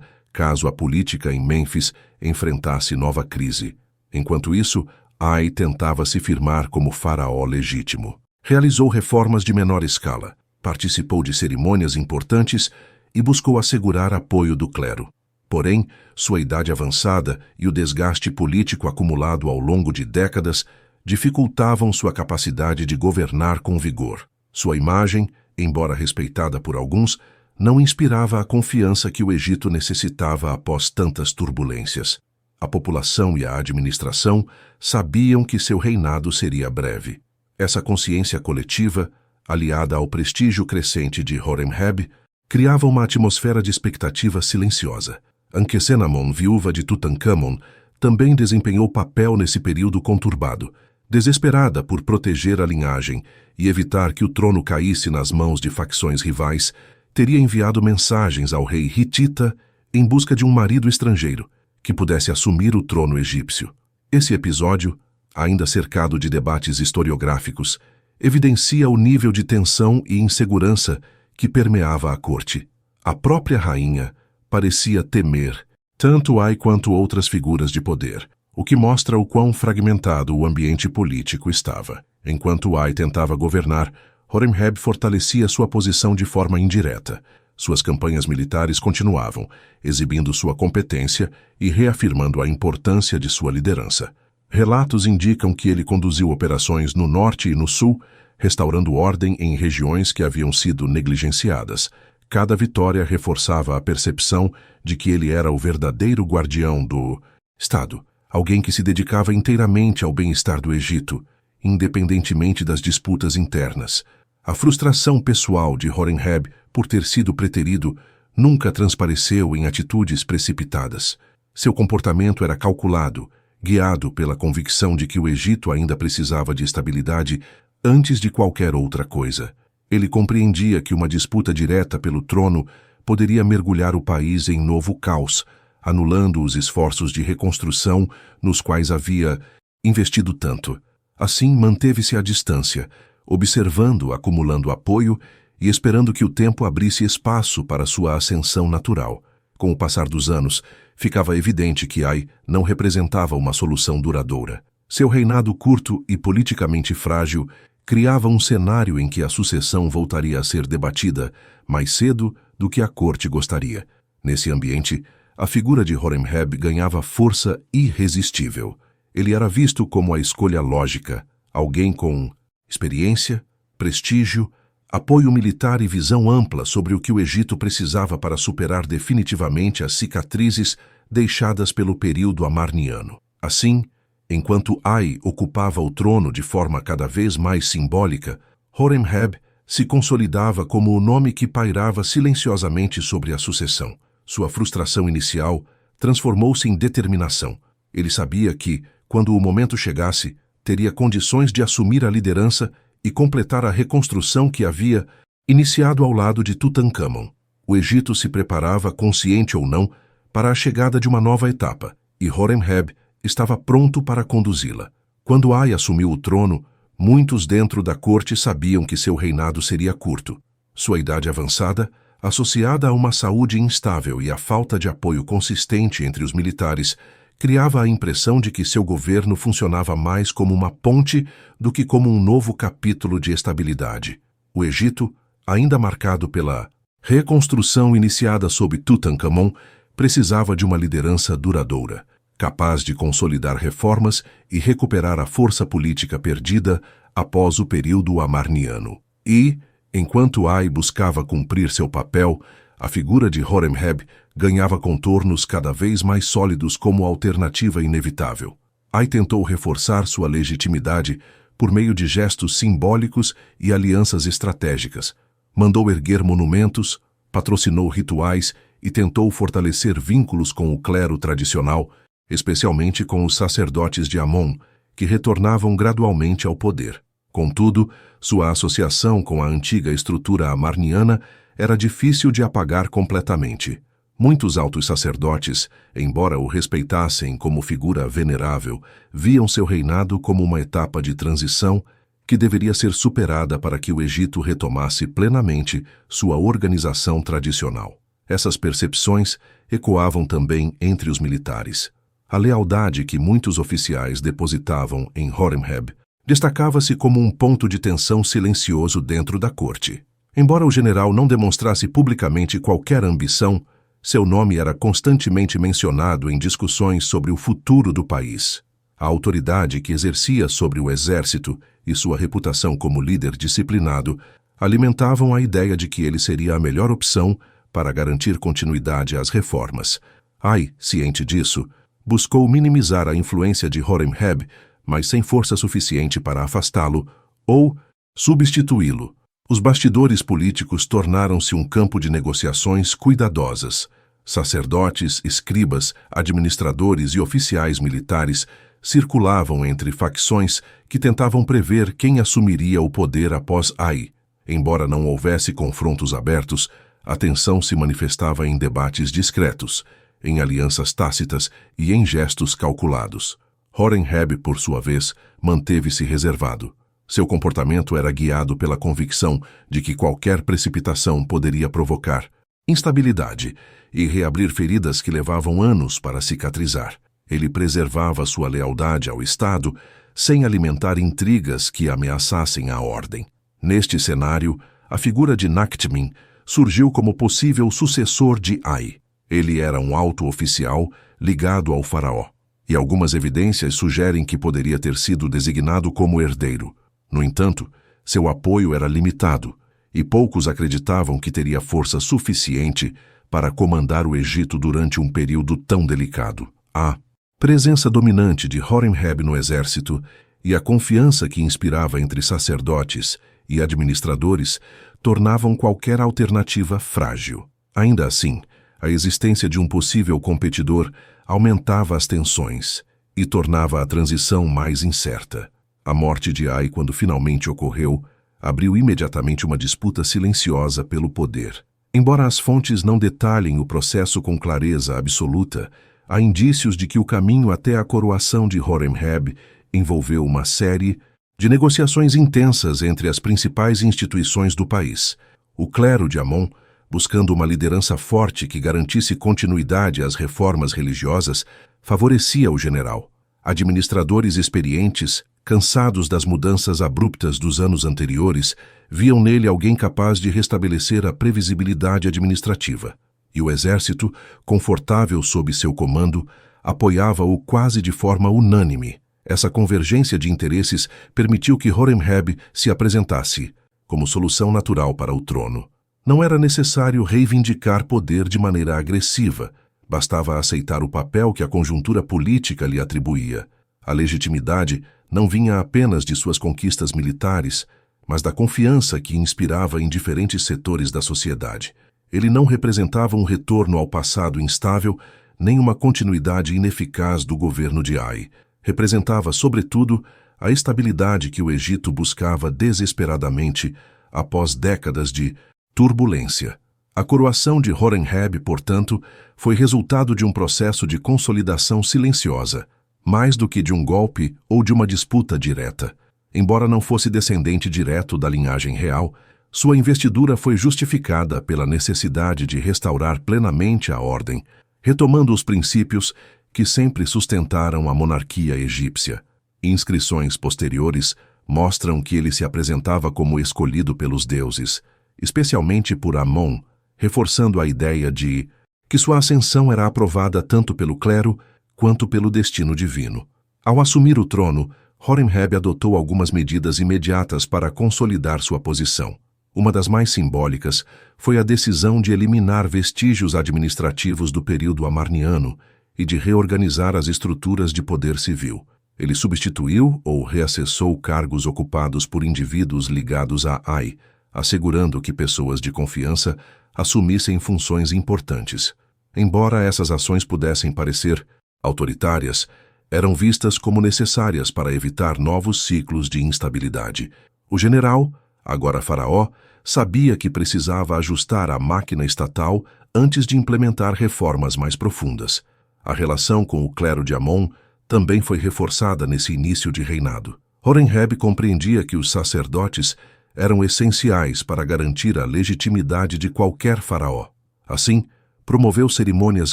caso a política em Mênfis enfrentasse nova crise. Enquanto isso, Ai tentava se firmar como faraó legítimo. Realizou reformas de menor escala, participou de cerimônias importantes e buscou assegurar apoio do clero. Porém, sua idade avançada e o desgaste político acumulado ao longo de décadas dificultavam sua capacidade de governar com vigor. Sua imagem, embora respeitada por alguns, não inspirava a confiança que o Egito necessitava após tantas turbulências. A população e a administração sabiam que seu reinado seria breve. Essa consciência coletiva, aliada ao prestígio crescente de Horemheb, criava uma atmosfera de expectativa silenciosa. Ankhesenamun, viúva de Tutankhamon, também desempenhou papel nesse período conturbado, desesperada por proteger a linhagem e evitar que o trono caísse nas mãos de facções rivais. Teria enviado mensagens ao rei Hitita em busca de um marido estrangeiro que pudesse assumir o trono egípcio. Esse episódio, ainda cercado de debates historiográficos, evidencia o nível de tensão e insegurança que permeava a corte. A própria rainha parecia temer tanto Ai quanto outras figuras de poder, o que mostra o quão fragmentado o ambiente político estava. Enquanto Ai tentava governar, Horemheb fortalecia sua posição de forma indireta. Suas campanhas militares continuavam, exibindo sua competência e reafirmando a importância de sua liderança. Relatos indicam que ele conduziu operações no norte e no sul, restaurando ordem em regiões que haviam sido negligenciadas. Cada vitória reforçava a percepção de que ele era o verdadeiro guardião do Estado, alguém que se dedicava inteiramente ao bem-estar do Egito, independentemente das disputas internas. A frustração pessoal de Horemheb por ter sido preterido nunca transpareceu em atitudes precipitadas. Seu comportamento era calculado, guiado pela convicção de que o Egito ainda precisava de estabilidade antes de qualquer outra coisa. Ele compreendia que uma disputa direta pelo trono poderia mergulhar o país em novo caos, anulando os esforços de reconstrução nos quais havia investido tanto. Assim, manteve-se à distância, observando, acumulando apoio e esperando que o tempo abrisse espaço para sua ascensão natural. Com o passar dos anos, ficava evidente que Ai não representava uma solução duradoura. Seu reinado curto e politicamente frágil criava um cenário em que a sucessão voltaria a ser debatida mais cedo do que a corte gostaria. Nesse ambiente, a figura de Horemheb ganhava força irresistível. Ele era visto como a escolha lógica, alguém com experiência, prestígio, apoio militar e visão ampla sobre o que o Egito precisava para superar definitivamente as cicatrizes deixadas pelo período amarniano. Assim, enquanto Ai ocupava o trono de forma cada vez mais simbólica, Horemheb se consolidava como o nome que pairava silenciosamente sobre a sucessão. Sua frustração inicial transformou-se em determinação. Ele sabia que, quando o momento chegasse, teria condições de assumir a liderança e completar a reconstrução que havia iniciado ao lado de Tutankhamon. O Egito se preparava, consciente ou não, para a chegada de uma nova etapa, e Horemheb estava pronto para conduzi-la. Quando Ai assumiu o trono, muitos dentro da corte sabiam que seu reinado seria curto. Sua idade avançada, associada a uma saúde instável e a falta de apoio consistente entre os militares, criava a impressão de que seu governo funcionava mais como uma ponte do que como um novo capítulo de estabilidade. O Egito, ainda marcado pela reconstrução iniciada sob Tutankhamon, precisava de uma liderança duradoura, capaz de consolidar reformas e recuperar a força política perdida após o período amarniano. E, enquanto Ai buscava cumprir seu papel, a figura de Horemheb ganhava contornos cada vez mais sólidos como alternativa inevitável. Ai tentou reforçar sua legitimidade por meio de gestos simbólicos e alianças estratégicas. Mandou erguer monumentos, patrocinou rituais e tentou fortalecer vínculos com o clero tradicional, especialmente com os sacerdotes de Amon, que retornavam gradualmente ao poder. Contudo, sua associação com a antiga estrutura amarniana era difícil de apagar completamente. Muitos altos sacerdotes, embora o respeitassem como figura venerável, viam seu reinado como uma etapa de transição que deveria ser superada para que o Egito retomasse plenamente sua organização tradicional. Essas percepções ecoavam também entre os militares. A lealdade que muitos oficiais depositavam em Horemheb destacava-se como um ponto de tensão silencioso dentro da corte. Embora o general não demonstrasse publicamente qualquer ambição, seu nome era constantemente mencionado em discussões sobre o futuro do país. A autoridade que exercia sobre o exército e sua reputação como líder disciplinado alimentavam a ideia de que ele seria a melhor opção para garantir continuidade às reformas. Ai, ciente disso, buscou minimizar a influência de Horemheb, mas sem força suficiente para afastá-lo ou substituí-lo. Os bastidores políticos tornaram-se um campo de negociações cuidadosas. Sacerdotes, escribas, administradores e oficiais militares circulavam entre facções que tentavam prever quem assumiria o poder após Ai. Embora não houvesse confrontos abertos, a tensão se manifestava em debates discretos, em alianças tácitas e em gestos calculados. Horemheb, por sua vez, manteve-se reservado. Seu comportamento era guiado pela convicção de que qualquer precipitação poderia provocar instabilidade e reabrir feridas que levavam anos para cicatrizar. Ele preservava sua lealdade ao Estado sem alimentar intrigas que ameaçassem a ordem. Neste cenário, a figura de Nakhtemin surgiu como possível sucessor de Ai. Ele era um alto oficial ligado ao faraó, e algumas evidências sugerem que poderia ter sido designado como herdeiro. No entanto, seu apoio era limitado, e poucos acreditavam que teria força suficiente para comandar o Egito durante um período tão delicado. A presença dominante de Horemheb no exército e a confiança que inspirava entre sacerdotes e administradores tornavam qualquer alternativa frágil. Ainda assim, a existência de um possível competidor aumentava as tensões e tornava a transição mais incerta. A morte de Ai, quando finalmente ocorreu, abriu imediatamente uma disputa silenciosa pelo poder. Embora as fontes não detalhem o processo com clareza absoluta, há indícios de que o caminho até a coroação de Horemheb envolveu uma série de negociações intensas entre as principais instituições do país. O clero de Amon, buscando uma liderança forte que garantisse continuidade às reformas religiosas, favorecia o general. Administradores experientes, cansados das mudanças abruptas dos anos anteriores, viam nele alguém capaz de restabelecer a previsibilidade administrativa. E o exército, confortável sob seu comando, apoiava-o quase de forma unânime. Essa convergência de interesses permitiu que Horemheb se apresentasse como solução natural para o trono. Não era necessário reivindicar poder de maneira agressiva, Bastava aceitar o papel que a conjuntura política lhe atribuía. A legitimidade não vinha apenas de suas conquistas militares, mas da confiança que inspirava em diferentes setores da sociedade. Ele não representava um retorno ao passado instável, nem uma continuidade ineficaz do governo de Ai. Representava, sobretudo, a estabilidade que o Egito buscava desesperadamente após décadas de turbulência. A coroação de Horemheb, portanto, foi resultado de um processo de consolidação silenciosa, mais do que de um golpe ou de uma disputa direta. Embora não fosse descendente direto da linhagem real, sua investidura foi justificada pela necessidade de restaurar plenamente a ordem, retomando os princípios que sempre sustentaram a monarquia egípcia. Inscrições posteriores mostram que ele se apresentava como escolhido pelos deuses, especialmente por Amon, reforçando a ideia de que sua ascensão era aprovada tanto pelo clero quanto pelo destino divino. Ao assumir o trono, Horemheb adotou algumas medidas imediatas para consolidar sua posição. Uma das mais simbólicas foi a decisão de eliminar vestígios administrativos do período amarniano e de reorganizar as estruturas de poder civil. Ele substituiu ou reacessou cargos ocupados por indivíduos ligados a Ai, assegurando que pessoas de confiança assumissem funções importantes. Embora essas ações pudessem parecer autoritárias, eram vistas como necessárias para evitar novos ciclos de instabilidade. O general, agora faraó, sabia que precisava ajustar a máquina estatal antes de implementar reformas mais profundas. A relação com o clero de Amon também foi reforçada nesse início de reinado. Horemheb compreendia que os sacerdotes eram essenciais para garantir a legitimidade de qualquer faraó. Assim, promoveu cerimônias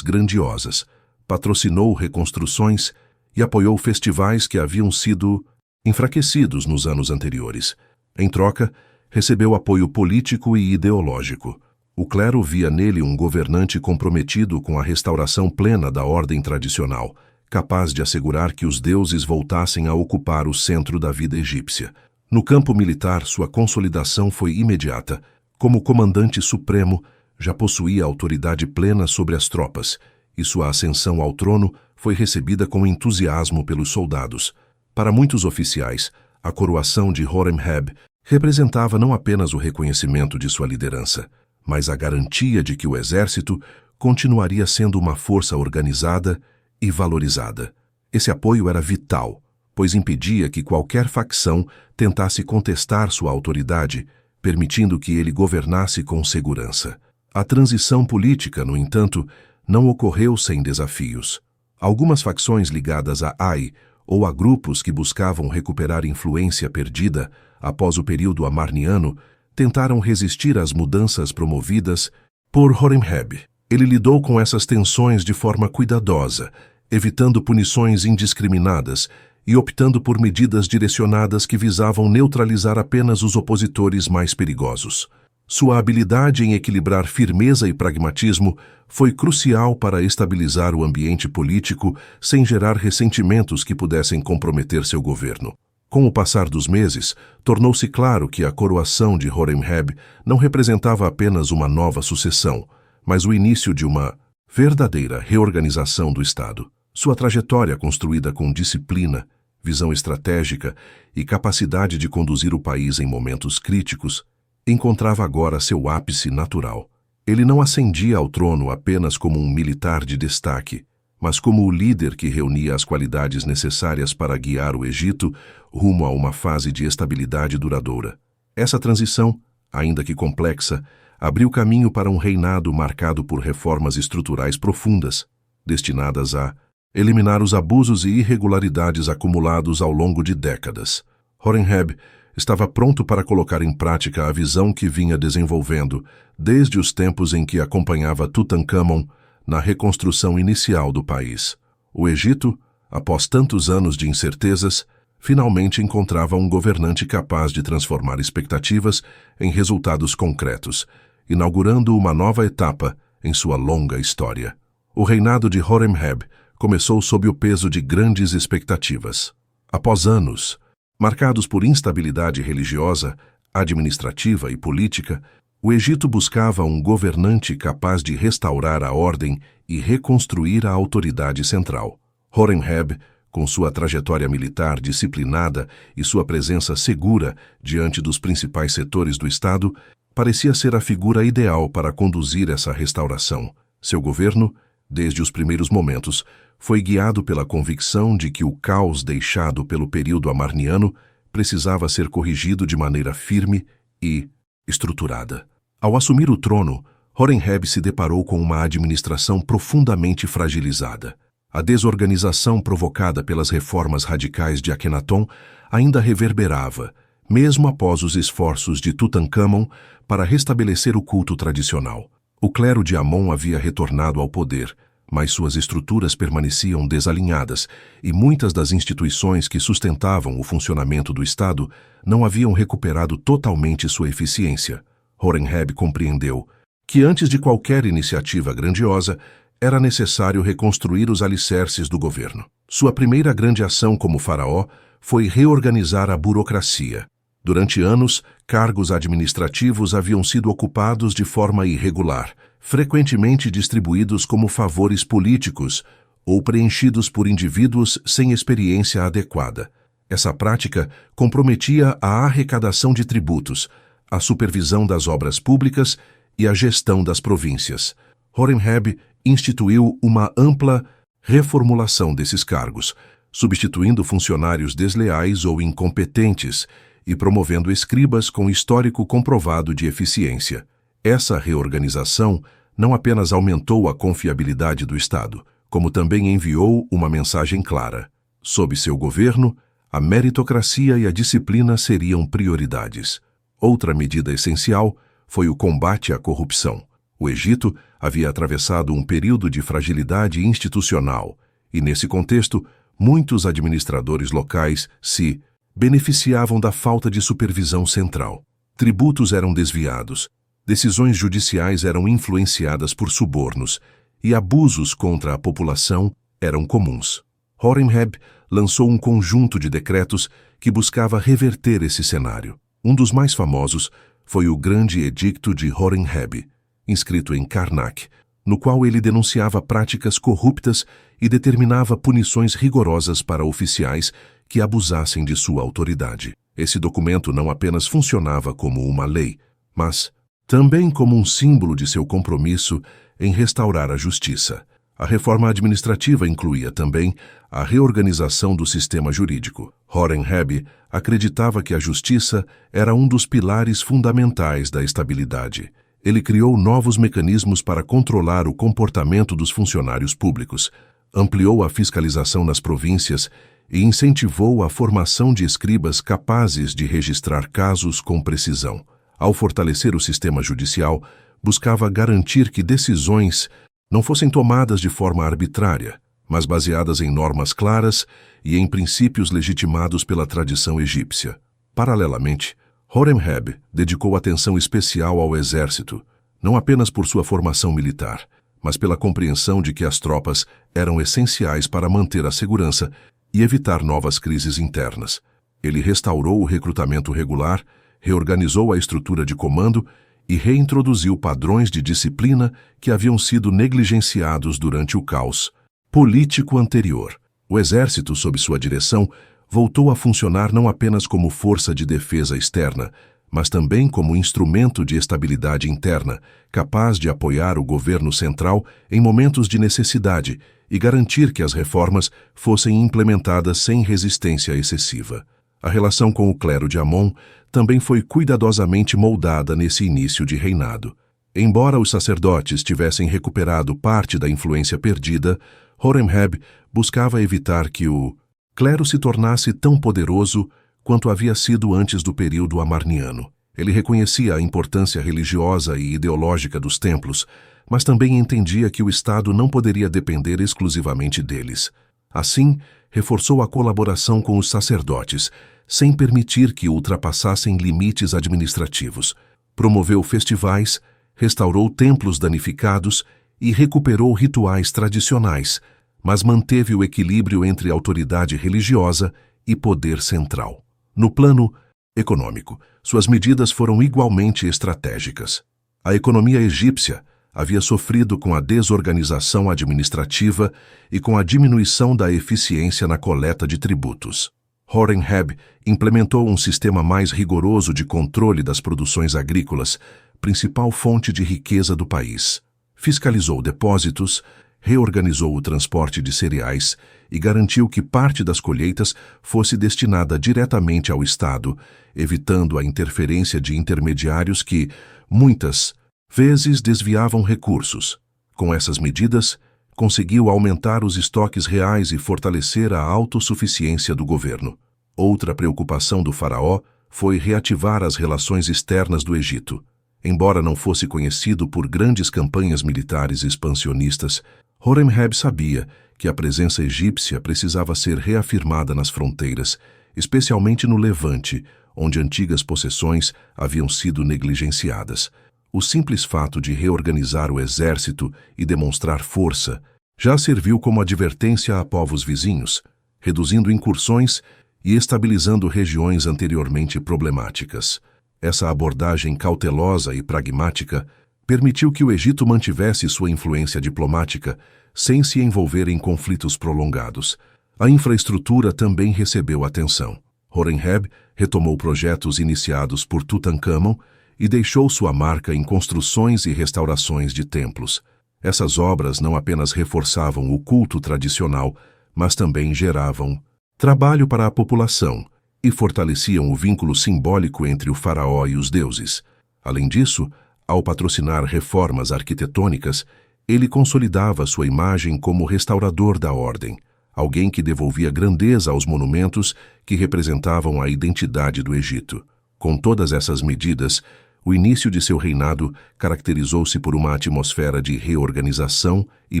grandiosas, patrocinou reconstruções e apoiou festivais que haviam sido enfraquecidos nos anos anteriores. Em troca, recebeu apoio político e ideológico. O clero via nele um governante comprometido com a restauração plena da ordem tradicional, capaz de assegurar que os deuses voltassem a ocupar o centro da vida egípcia. No campo militar, sua consolidação foi imediata. Como comandante supremo, já possuía autoridade plena sobre as tropas, e sua ascensão ao trono foi recebida com entusiasmo pelos soldados. Para muitos oficiais, a coroação de Horemheb representava não apenas o reconhecimento de sua liderança, mas a garantia de que o exército continuaria sendo uma força organizada e valorizada. Esse apoio era vital, pois impedia que qualquer facção tentasse contestar sua autoridade, permitindo que ele governasse com segurança. A transição política, no entanto, não ocorreu sem desafios. Algumas facções ligadas a Ai ou a grupos que buscavam recuperar influência perdida após o período amarniano tentaram resistir às mudanças promovidas por Horemheb. Ele lidou com essas tensões de forma cuidadosa, evitando punições indiscriminadas e optando por medidas direcionadas que visavam neutralizar apenas os opositores mais perigosos. Sua habilidade em equilibrar firmeza e pragmatismo foi crucial para estabilizar o ambiente político sem gerar ressentimentos que pudessem comprometer seu governo. Com o passar dos meses, tornou-se claro que a coroação de Horemheb não representava apenas uma nova sucessão, mas o início de uma verdadeira reorganização do Estado. Sua trajetória, construída com disciplina, visão estratégica e capacidade de conduzir o país em momentos críticos, encontrava agora seu ápice natural. Ele não ascendia ao trono apenas como um militar de destaque, mas como o líder que reunia as qualidades necessárias para guiar o Egito rumo a uma fase de estabilidade duradoura. Essa transição, ainda que complexa, abriu caminho para um reinado marcado por reformas estruturais profundas, destinadas a eliminar os abusos e irregularidades acumulados ao longo de décadas. Horemheb estava pronto para colocar em prática a visão que vinha desenvolvendo desde os tempos em que acompanhava Tutankhamon na reconstrução inicial do país. O Egito, após tantos anos de incertezas, finalmente encontrava um governante capaz de transformar expectativas em resultados concretos, inaugurando uma nova etapa em sua longa história. O reinado de Horemheb começou sob o peso de grandes expectativas. Após anos marcados por instabilidade religiosa, administrativa e política, O Egito buscava um governante capaz de restaurar a ordem e reconstruir a autoridade central. Horemheb, com sua trajetória militar disciplinada e sua presença segura diante dos principais setores do Estado, parecia ser a figura ideal para conduzir essa restauração. Seu governo, desde os primeiros momentos, foi guiado pela convicção de que o caos deixado pelo período amarniano precisava ser corrigido de maneira firme e estruturada. Ao assumir o trono, Horemheb se deparou com uma administração profundamente fragilizada. A desorganização provocada pelas reformas radicais de Akhenaton ainda reverberava, mesmo após os esforços de Tutankhamon para restabelecer o culto tradicional. O clero de Amon havia retornado ao poder, mas suas estruturas permaneciam desalinhadas e muitas das instituições que sustentavam o funcionamento do Estado não haviam recuperado totalmente sua eficiência. Horemheb compreendeu que antes de qualquer iniciativa grandiosa, era necessário reconstruir os alicerces do governo. Sua primeira grande ação como faraó foi reorganizar a burocracia. Durante anos, cargos administrativos haviam sido ocupados de forma irregular, frequentemente distribuídos como favores políticos ou preenchidos por indivíduos sem experiência adequada. Essa prática comprometia a arrecadação de tributos, a supervisão das obras públicas e a gestão das províncias. Horemheb instituiu uma ampla reformulação desses cargos, substituindo funcionários desleais ou incompetentes e promovendo escribas com histórico comprovado de eficiência. Essa reorganização não apenas aumentou a confiabilidade do Estado, como também enviou uma mensagem clara. Sob seu governo, a meritocracia e a disciplina seriam prioridades. Outra medida essencial foi o combate à corrupção. O Egito havia atravessado um período de fragilidade institucional e, nesse contexto, muitos administradores locais se beneficiavam da falta de supervisão central. Tributos eram desviados, decisões judiciais eram influenciadas por subornos e abusos contra a população eram comuns. Horemheb lançou um conjunto de decretos que buscava reverter esse cenário. Um dos mais famosos foi o Grande Edicto de Horemheb, inscrito em Karnak, no qual ele denunciava práticas corruptas e determinava punições rigorosas para oficiais que abusassem de sua autoridade. Esse documento não apenas funcionava como uma lei, mas também como um símbolo de seu compromisso em restaurar a justiça. A reforma administrativa incluía também a reorganização do sistema jurídico. Horemheb acreditava que a justiça era um dos pilares fundamentais da estabilidade. Ele criou novos mecanismos para controlar o comportamento dos funcionários públicos, ampliou a fiscalização nas províncias e incentivou a formação de escribas capazes de registrar casos com precisão. Ao fortalecer o sistema judicial, buscava garantir que decisões não fossem tomadas de forma arbitrária, mas baseadas em normas claras e em princípios legitimados pela tradição egípcia. Paralelamente, Horemheb dedicou atenção especial ao exército, não apenas por sua formação militar, mas pela compreensão de que as tropas eram essenciais para manter a segurança e evitar novas crises internas. Ele restaurou o recrutamento regular, reorganizou a estrutura de comando e reintroduziu padrões de disciplina que haviam sido negligenciados durante o caos político anterior. O exército, sob sua direção, voltou a funcionar não apenas como força de defesa externa, mas também como instrumento de estabilidade interna, capaz de apoiar o governo central em momentos de necessidade e garantir que as reformas fossem implementadas sem resistência excessiva. A relação com o clero de Amon também foi cuidadosamente moldada nesse início de reinado. Embora os sacerdotes tivessem recuperado parte da influência perdida, Horemheb buscava evitar que o clero se tornasse tão poderoso quanto havia sido antes do período amarniano. Ele reconhecia a importância religiosa e ideológica dos templos, mas também entendia que o Estado não poderia depender exclusivamente deles. Assim, reforçou a colaboração com os sacerdotes, sem permitir que ultrapassassem limites administrativos. Promoveu festivais, restaurou templos danificados e recuperou rituais tradicionais, mas manteve o equilíbrio entre autoridade religiosa e poder central. No plano econômico, suas medidas foram igualmente estratégicas. A economia egípcia havia sofrido com a desorganização administrativa e com a diminuição da eficiência na coleta de tributos. Horemheb implementou um sistema mais rigoroso de controle das produções agrícolas, principal fonte de riqueza do país. Fiscalizou depósitos, reorganizou o transporte de cereais e garantiu que parte das colheitas fosse destinada diretamente ao Estado, evitando a interferência de intermediários que, muitas vezes, desviavam recursos. Com essas medidas, conseguiu aumentar os estoques reais e fortalecer a autossuficiência do governo. Outra preocupação do faraó foi reativar as relações externas do Egito. Embora não fosse conhecido por grandes campanhas militares expansionistas, Horemheb sabia que a presença egípcia precisava ser reafirmada nas fronteiras, especialmente no Levante, onde antigas possessões haviam sido negligenciadas. O simples fato de reorganizar o exército e demonstrar força já serviu como advertência a povos vizinhos, reduzindo incursões e estabilizando regiões anteriormente problemáticas. Essa abordagem cautelosa e pragmática permitiu que o Egito mantivesse sua influência diplomática sem se envolver em conflitos prolongados. A infraestrutura também recebeu atenção. Horemheb retomou projetos iniciados por Tutankhamon e deixou sua marca em construções e restaurações de templos. Essas obras não apenas reforçavam o culto tradicional, mas também geravam trabalho para a população e fortaleciam o vínculo simbólico entre o faraó e os deuses. Além disso, ao patrocinar reformas arquitetônicas, ele consolidava sua imagem como restaurador da ordem, alguém que devolvia grandeza aos monumentos que representavam a identidade do Egito. Com todas essas medidas, o início de seu reinado caracterizou-se por uma atmosfera de reorganização e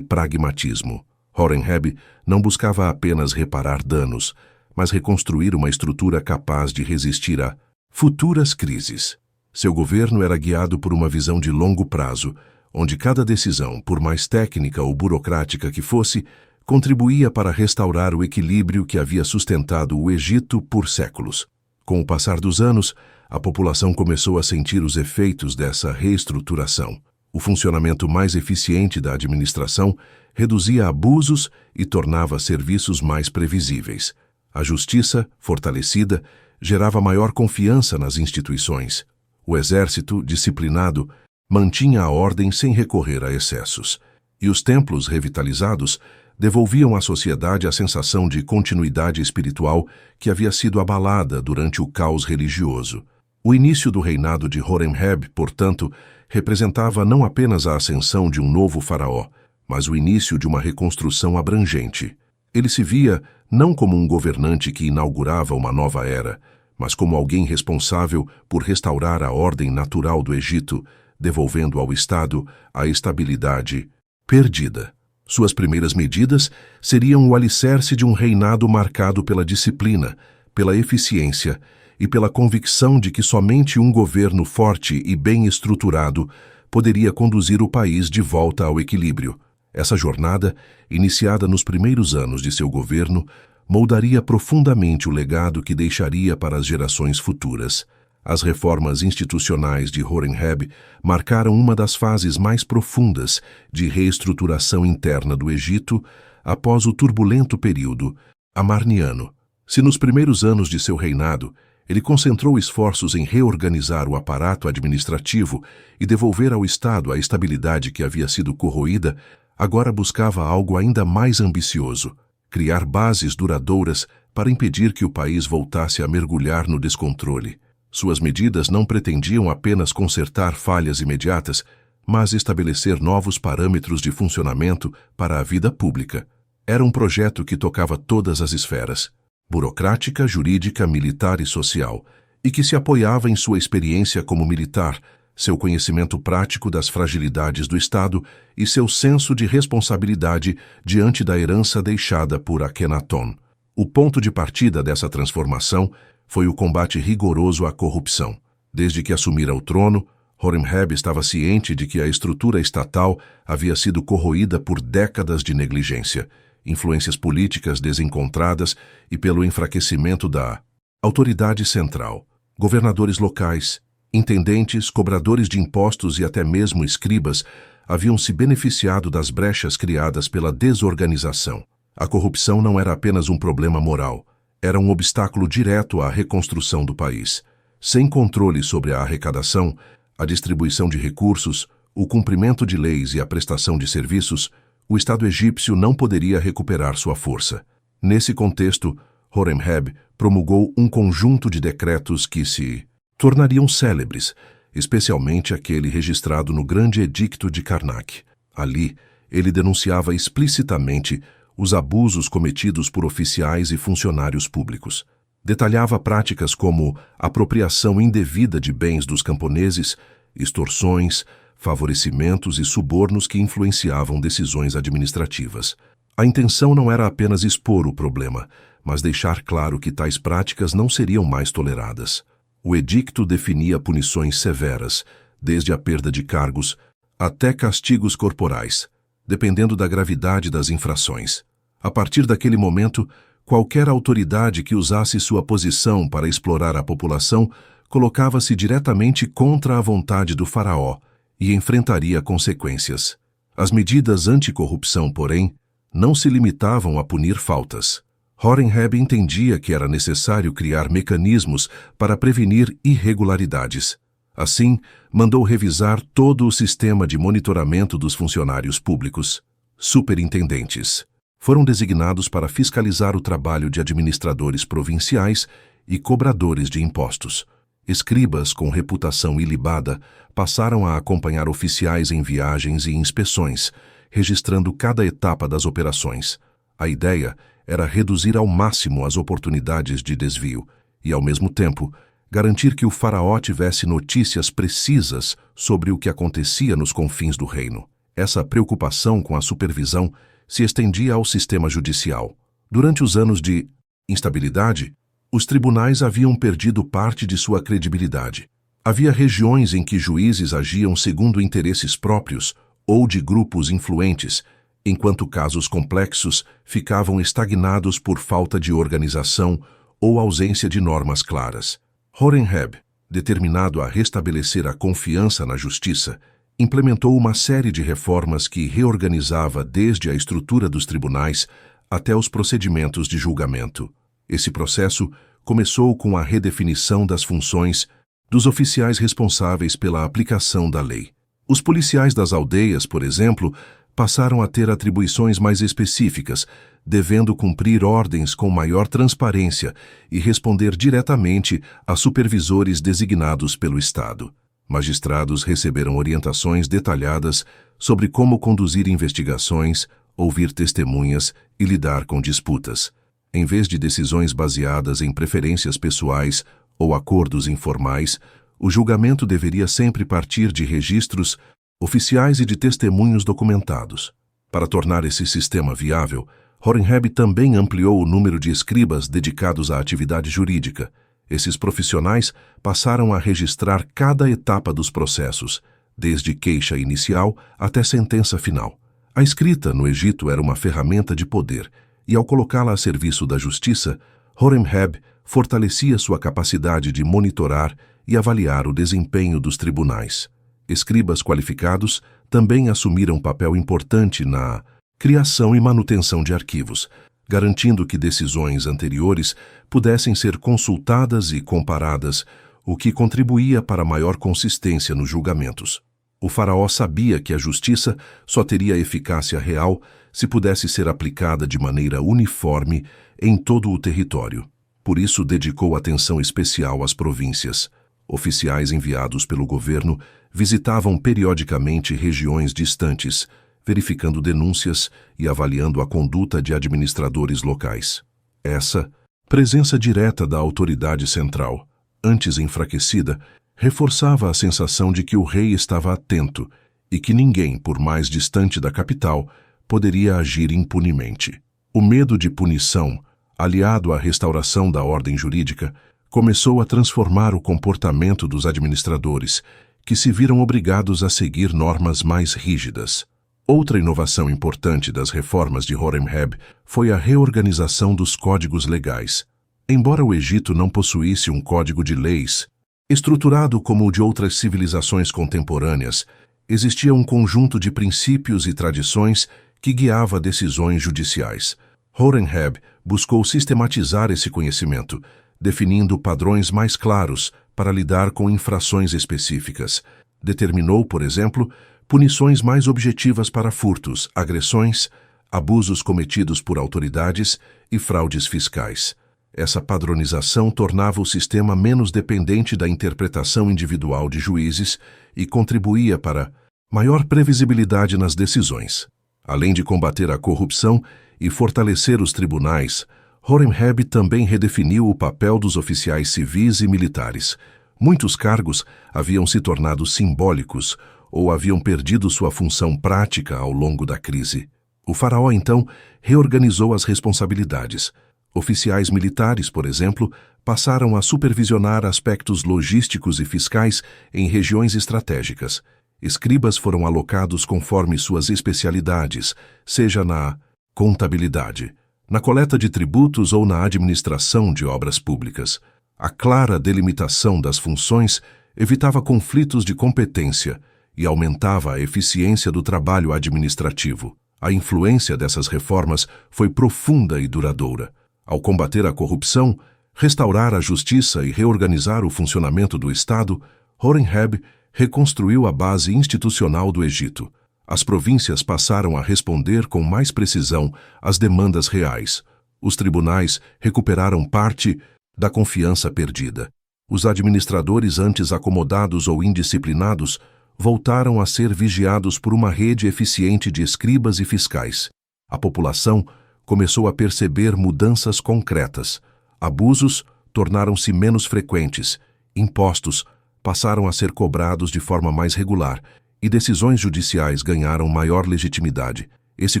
pragmatismo. Horemheb não buscava apenas reparar danos, mas reconstruir uma estrutura capaz de resistir a futuras crises. Seu governo era guiado por uma visão de longo prazo, onde cada decisão, por mais técnica ou burocrática que fosse, contribuía para restaurar o equilíbrio que havia sustentado o Egito por séculos. Com o passar dos anos, a população começou a sentir os efeitos dessa reestruturação. O funcionamento mais eficiente da administração reduzia abusos e tornava serviços mais previsíveis. A justiça, fortalecida, gerava maior confiança nas instituições. O exército, disciplinado, mantinha a ordem sem recorrer a excessos. E os templos revitalizados devolviam à sociedade a sensação de continuidade espiritual que havia sido abalada durante o caos religioso. O início do reinado de Horemheb, portanto, representava não apenas a ascensão de um novo faraó, mas o início de uma reconstrução abrangente. Ele se via não como um governante que inaugurava uma nova era, mas como alguém responsável por restaurar a ordem natural do Egito, devolvendo ao Estado a estabilidade perdida. Suas primeiras medidas seriam o alicerce de um reinado marcado pela disciplina, pela eficiência e pela convicção de que somente um governo forte e bem estruturado poderia conduzir o país de volta ao equilíbrio. Essa jornada, iniciada nos primeiros anos de seu governo, moldaria profundamente o legado que deixaria para as gerações futuras. As reformas institucionais de Horemheb marcaram uma das fases mais profundas de reestruturação interna do Egito após o turbulento período amarniano. Se nos primeiros anos de seu reinado, ele concentrou esforços em reorganizar o aparato administrativo e devolver ao Estado a estabilidade que havia sido corroída, agora buscava algo ainda mais ambicioso: criar bases duradouras para impedir que o país voltasse a mergulhar no descontrole. Suas medidas não pretendiam apenas consertar falhas imediatas, mas estabelecer novos parâmetros de funcionamento para a vida pública. Era um projeto que tocava todas as esferas: burocrática, jurídica, militar e social, e que se apoiava em sua experiência como militar, seu conhecimento prático das fragilidades do Estado e seu senso de responsabilidade diante da herança deixada por Akhenaton. O ponto de partida dessa transformação foi o combate rigoroso à corrupção. Desde que assumira o trono, Horemheb estava ciente de que a estrutura estatal havia sido corroída por décadas de negligência, influências políticas desencontradas e pelo enfraquecimento da autoridade central. Governadores locais, Intendentes, cobradores de impostos e até mesmo escribas haviam se beneficiado das brechas criadas pela desorganização. A corrupção não era apenas um problema moral, era um obstáculo direto à reconstrução do país. Sem controle sobre a arrecadação, a distribuição de recursos, o cumprimento de leis e a prestação de serviços, o Estado egípcio não poderia recuperar sua força. Nesse contexto, Horemheb promulgou um conjunto de decretos que se tornariam célebres, especialmente aquele registrado no Grande Edicto de Karnak. Ali, ele denunciava explicitamente os abusos cometidos por oficiais e funcionários públicos. Detalhava práticas como apropriação indevida de bens dos camponeses, extorsões, favorecimentos e subornos que influenciavam decisões administrativas. A intenção não era apenas expor o problema, mas deixar claro que tais práticas não seriam mais toleradas. O edicto definia punições severas, desde a perda de cargos até castigos corporais, dependendo da gravidade das infrações. A partir daquele momento, qualquer autoridade que usasse sua posição para explorar a população colocava-se diretamente contra a vontade do faraó e enfrentaria consequências. As medidas anticorrupção, porém, não se limitavam a punir faltas. Horemheb entendia que era necessário criar mecanismos para prevenir irregularidades. Assim, mandou revisar todo o sistema de monitoramento dos funcionários públicos. Superintendentes foram designados para fiscalizar o trabalho de administradores provinciais e cobradores de impostos. Escribas com reputação ilibada passaram a acompanhar oficiais em viagens e inspeções, registrando cada etapa das operações. A ideia era reduzir ao máximo as oportunidades de desvio e, ao mesmo tempo, garantir que o faraó tivesse notícias precisas sobre o que acontecia nos confins do reino. Essa preocupação com a supervisão se estendia ao sistema judicial. Durante os anos de instabilidade, os tribunais haviam perdido parte de sua credibilidade. Havia regiões em que juízes agiam segundo interesses próprios ou de grupos influentes, enquanto casos complexos ficavam estagnados por falta de organização ou ausência de normas claras. Horemheb, determinado a restabelecer a confiança na justiça, implementou uma série de reformas que reorganizava desde a estrutura dos tribunais até os procedimentos de julgamento. Esse processo começou com a redefinição das funções dos oficiais responsáveis pela aplicação da lei. Os policiais das aldeias, por exemplo, passaram a ter atribuições mais específicas, devendo cumprir ordens com maior transparência e responder diretamente a supervisores designados pelo Estado. Magistrados receberam orientações detalhadas sobre como conduzir investigações, ouvir testemunhas e lidar com disputas. Em vez de decisões baseadas em preferências pessoais ou acordos informais, o julgamento deveria sempre partir de registros oficiais e de testemunhos documentados. Para tornar esse sistema viável, Horemheb também ampliou o número de escribas dedicados à atividade jurídica. Esses profissionais passaram a registrar cada etapa dos processos, desde queixa inicial até sentença final. A escrita no Egito era uma ferramenta de poder, e ao colocá-la a serviço da justiça, Horemheb fortalecia sua capacidade de monitorar e avaliar o desempenho dos tribunais. Escribas qualificados também assumiram papel importante na criação e manutenção de arquivos, garantindo que decisões anteriores pudessem ser consultadas e comparadas, o que contribuía para maior consistência nos julgamentos. O faraó sabia que a justiça só teria eficácia real se pudesse ser aplicada de maneira uniforme em todo o território. Por isso, dedicou atenção especial às províncias. Oficiais enviados pelo governo visitavam periodicamente regiões distantes, verificando denúncias e avaliando a conduta de administradores locais. Essa presença direta da autoridade central, antes enfraquecida, reforçava a sensação de que o rei estava atento e que ninguém, por mais distante da capital, poderia agir impunemente. O medo de punição, aliado à restauração da ordem jurídica, começou a transformar o comportamento dos administradores, que se viram obrigados a seguir normas mais rígidas. Outra inovação importante das reformas de Horemheb foi a reorganização dos códigos legais. Embora o Egito não possuísse um código de leis Estruturado como o de outras civilizações contemporâneas, existia um conjunto de princípios e tradições que guiava decisões judiciais. Horemheb buscou sistematizar esse conhecimento, definindo padrões mais claros para lidar com infrações específicas. Determinou, por exemplo, punições mais objetivas para furtos, agressões, abusos cometidos por autoridades e fraudes fiscais. Essa padronização tornava o sistema menos dependente da interpretação individual de juízes e contribuía para maior previsibilidade nas decisões. Além de combater a corrupção e fortalecer os tribunais, Horemheb também redefiniu o papel dos oficiais civis e militares. Muitos cargos haviam se tornado simbólicos ou haviam perdido sua função prática ao longo da crise. O faraó, então, reorganizou as responsabilidades. Oficiais militares, por exemplo, passaram a supervisionar aspectos logísticos e fiscais em regiões estratégicas. Escribas foram alocados conforme suas especialidades, seja na contabilidade, na coleta de tributos ou na administração de obras públicas. A clara delimitação das funções evitava conflitos de competência e aumentava a eficiência do trabalho administrativo. A influência dessas reformas foi profunda e duradoura. Ao combater a corrupção, restaurar a justiça e reorganizar o funcionamento do Estado, Horemheb reconstruiu a base institucional do Egito. As províncias passaram a responder com mais precisão às demandas reais. Os tribunais recuperaram parte da confiança perdida. Os administradores antes acomodados ou indisciplinados voltaram a ser vigiados por uma rede eficiente de escribas e fiscais. A população começou a perceber mudanças concretas. Abusos tornaram-se menos frequentes, impostos passaram a ser cobrados de forma mais regular e decisões judiciais ganharam maior legitimidade. Esse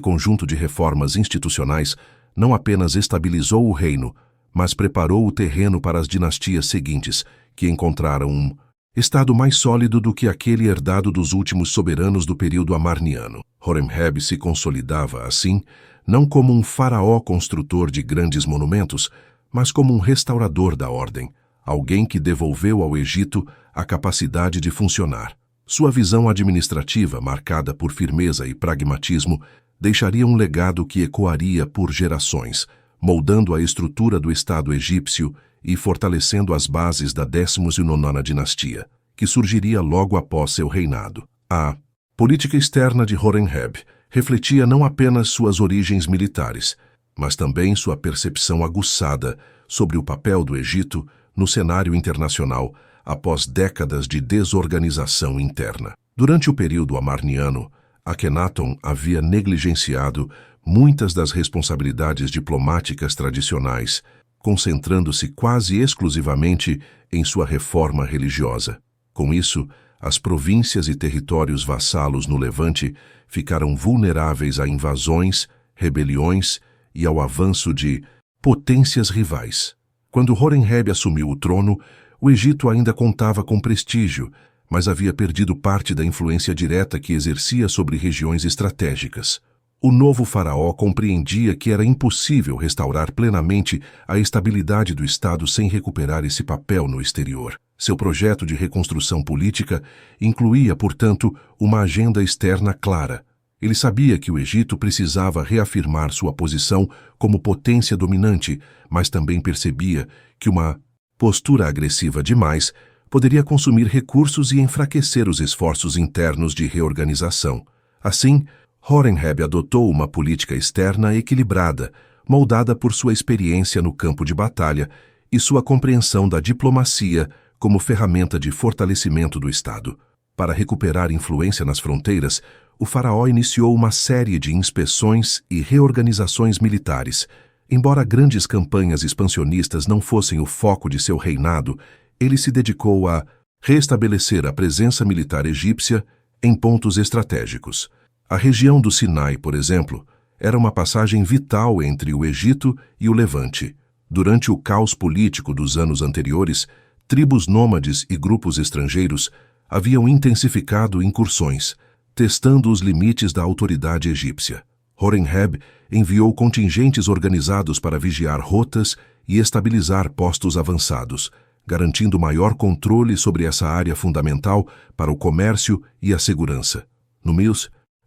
conjunto de reformas institucionais não apenas estabilizou o reino, mas preparou o terreno para as dinastias seguintes, que encontraram um Estado mais sólido do que aquele herdado dos últimos soberanos do período amarniano. Horemheb se consolidava, assim, não como um faraó construtor de grandes monumentos, mas como um restaurador da ordem, alguém que devolveu ao Egito a capacidade de funcionar. Sua visão administrativa, marcada por firmeza e pragmatismo, deixaria um legado que ecoaria por gerações, moldando a estrutura do Estado egípcio e fortalecendo as bases da 19ª dinastia, que surgiria logo após seu reinado. A política externa de Horemheb refletia não apenas suas origens militares, mas também sua percepção aguçada sobre o papel do Egito no cenário internacional após décadas de desorganização interna. Durante o período amarniano, Akhenaton havia negligenciado muitas das responsabilidades diplomáticas tradicionais, concentrando-se quase exclusivamente em sua reforma religiosa. Com isso, as províncias e territórios vassalos no Levante ficaram vulneráveis a invasões, rebeliões e ao avanço de potências rivais. Quando Horemheb assumiu o trono, o Egito ainda contava com prestígio, mas havia perdido parte da influência direta que exercia sobre regiões estratégicas. O novo faraó compreendia que era impossível restaurar plenamente a estabilidade do Estado sem recuperar esse papel no exterior. Seu projeto de reconstrução política incluía, portanto, uma agenda externa clara. Ele sabia que o Egito precisava reafirmar sua posição como potência dominante, mas também percebia que uma postura agressiva demais poderia consumir recursos e enfraquecer os esforços internos de reorganização. Assim, Horemheb adotou uma política externa equilibrada, moldada por sua experiência no campo de batalha e sua compreensão da diplomacia como ferramenta de fortalecimento do Estado. Para recuperar influência nas fronteiras, o faraó iniciou uma série de inspeções e reorganizações militares. Embora grandes campanhas expansionistas não fossem o foco de seu reinado, ele se dedicou a restabelecer a presença militar egípcia em pontos estratégicos. A região do Sinai, por exemplo, era uma passagem vital entre o Egito e o Levante. Durante o caos político dos anos anteriores, tribos nômades e grupos estrangeiros haviam intensificado incursões, testando os limites da autoridade egípcia. Horemheb enviou contingentes organizados para vigiar rotas e estabilizar postos avançados, garantindo maior controle sobre essa área fundamental para o comércio e a segurança. No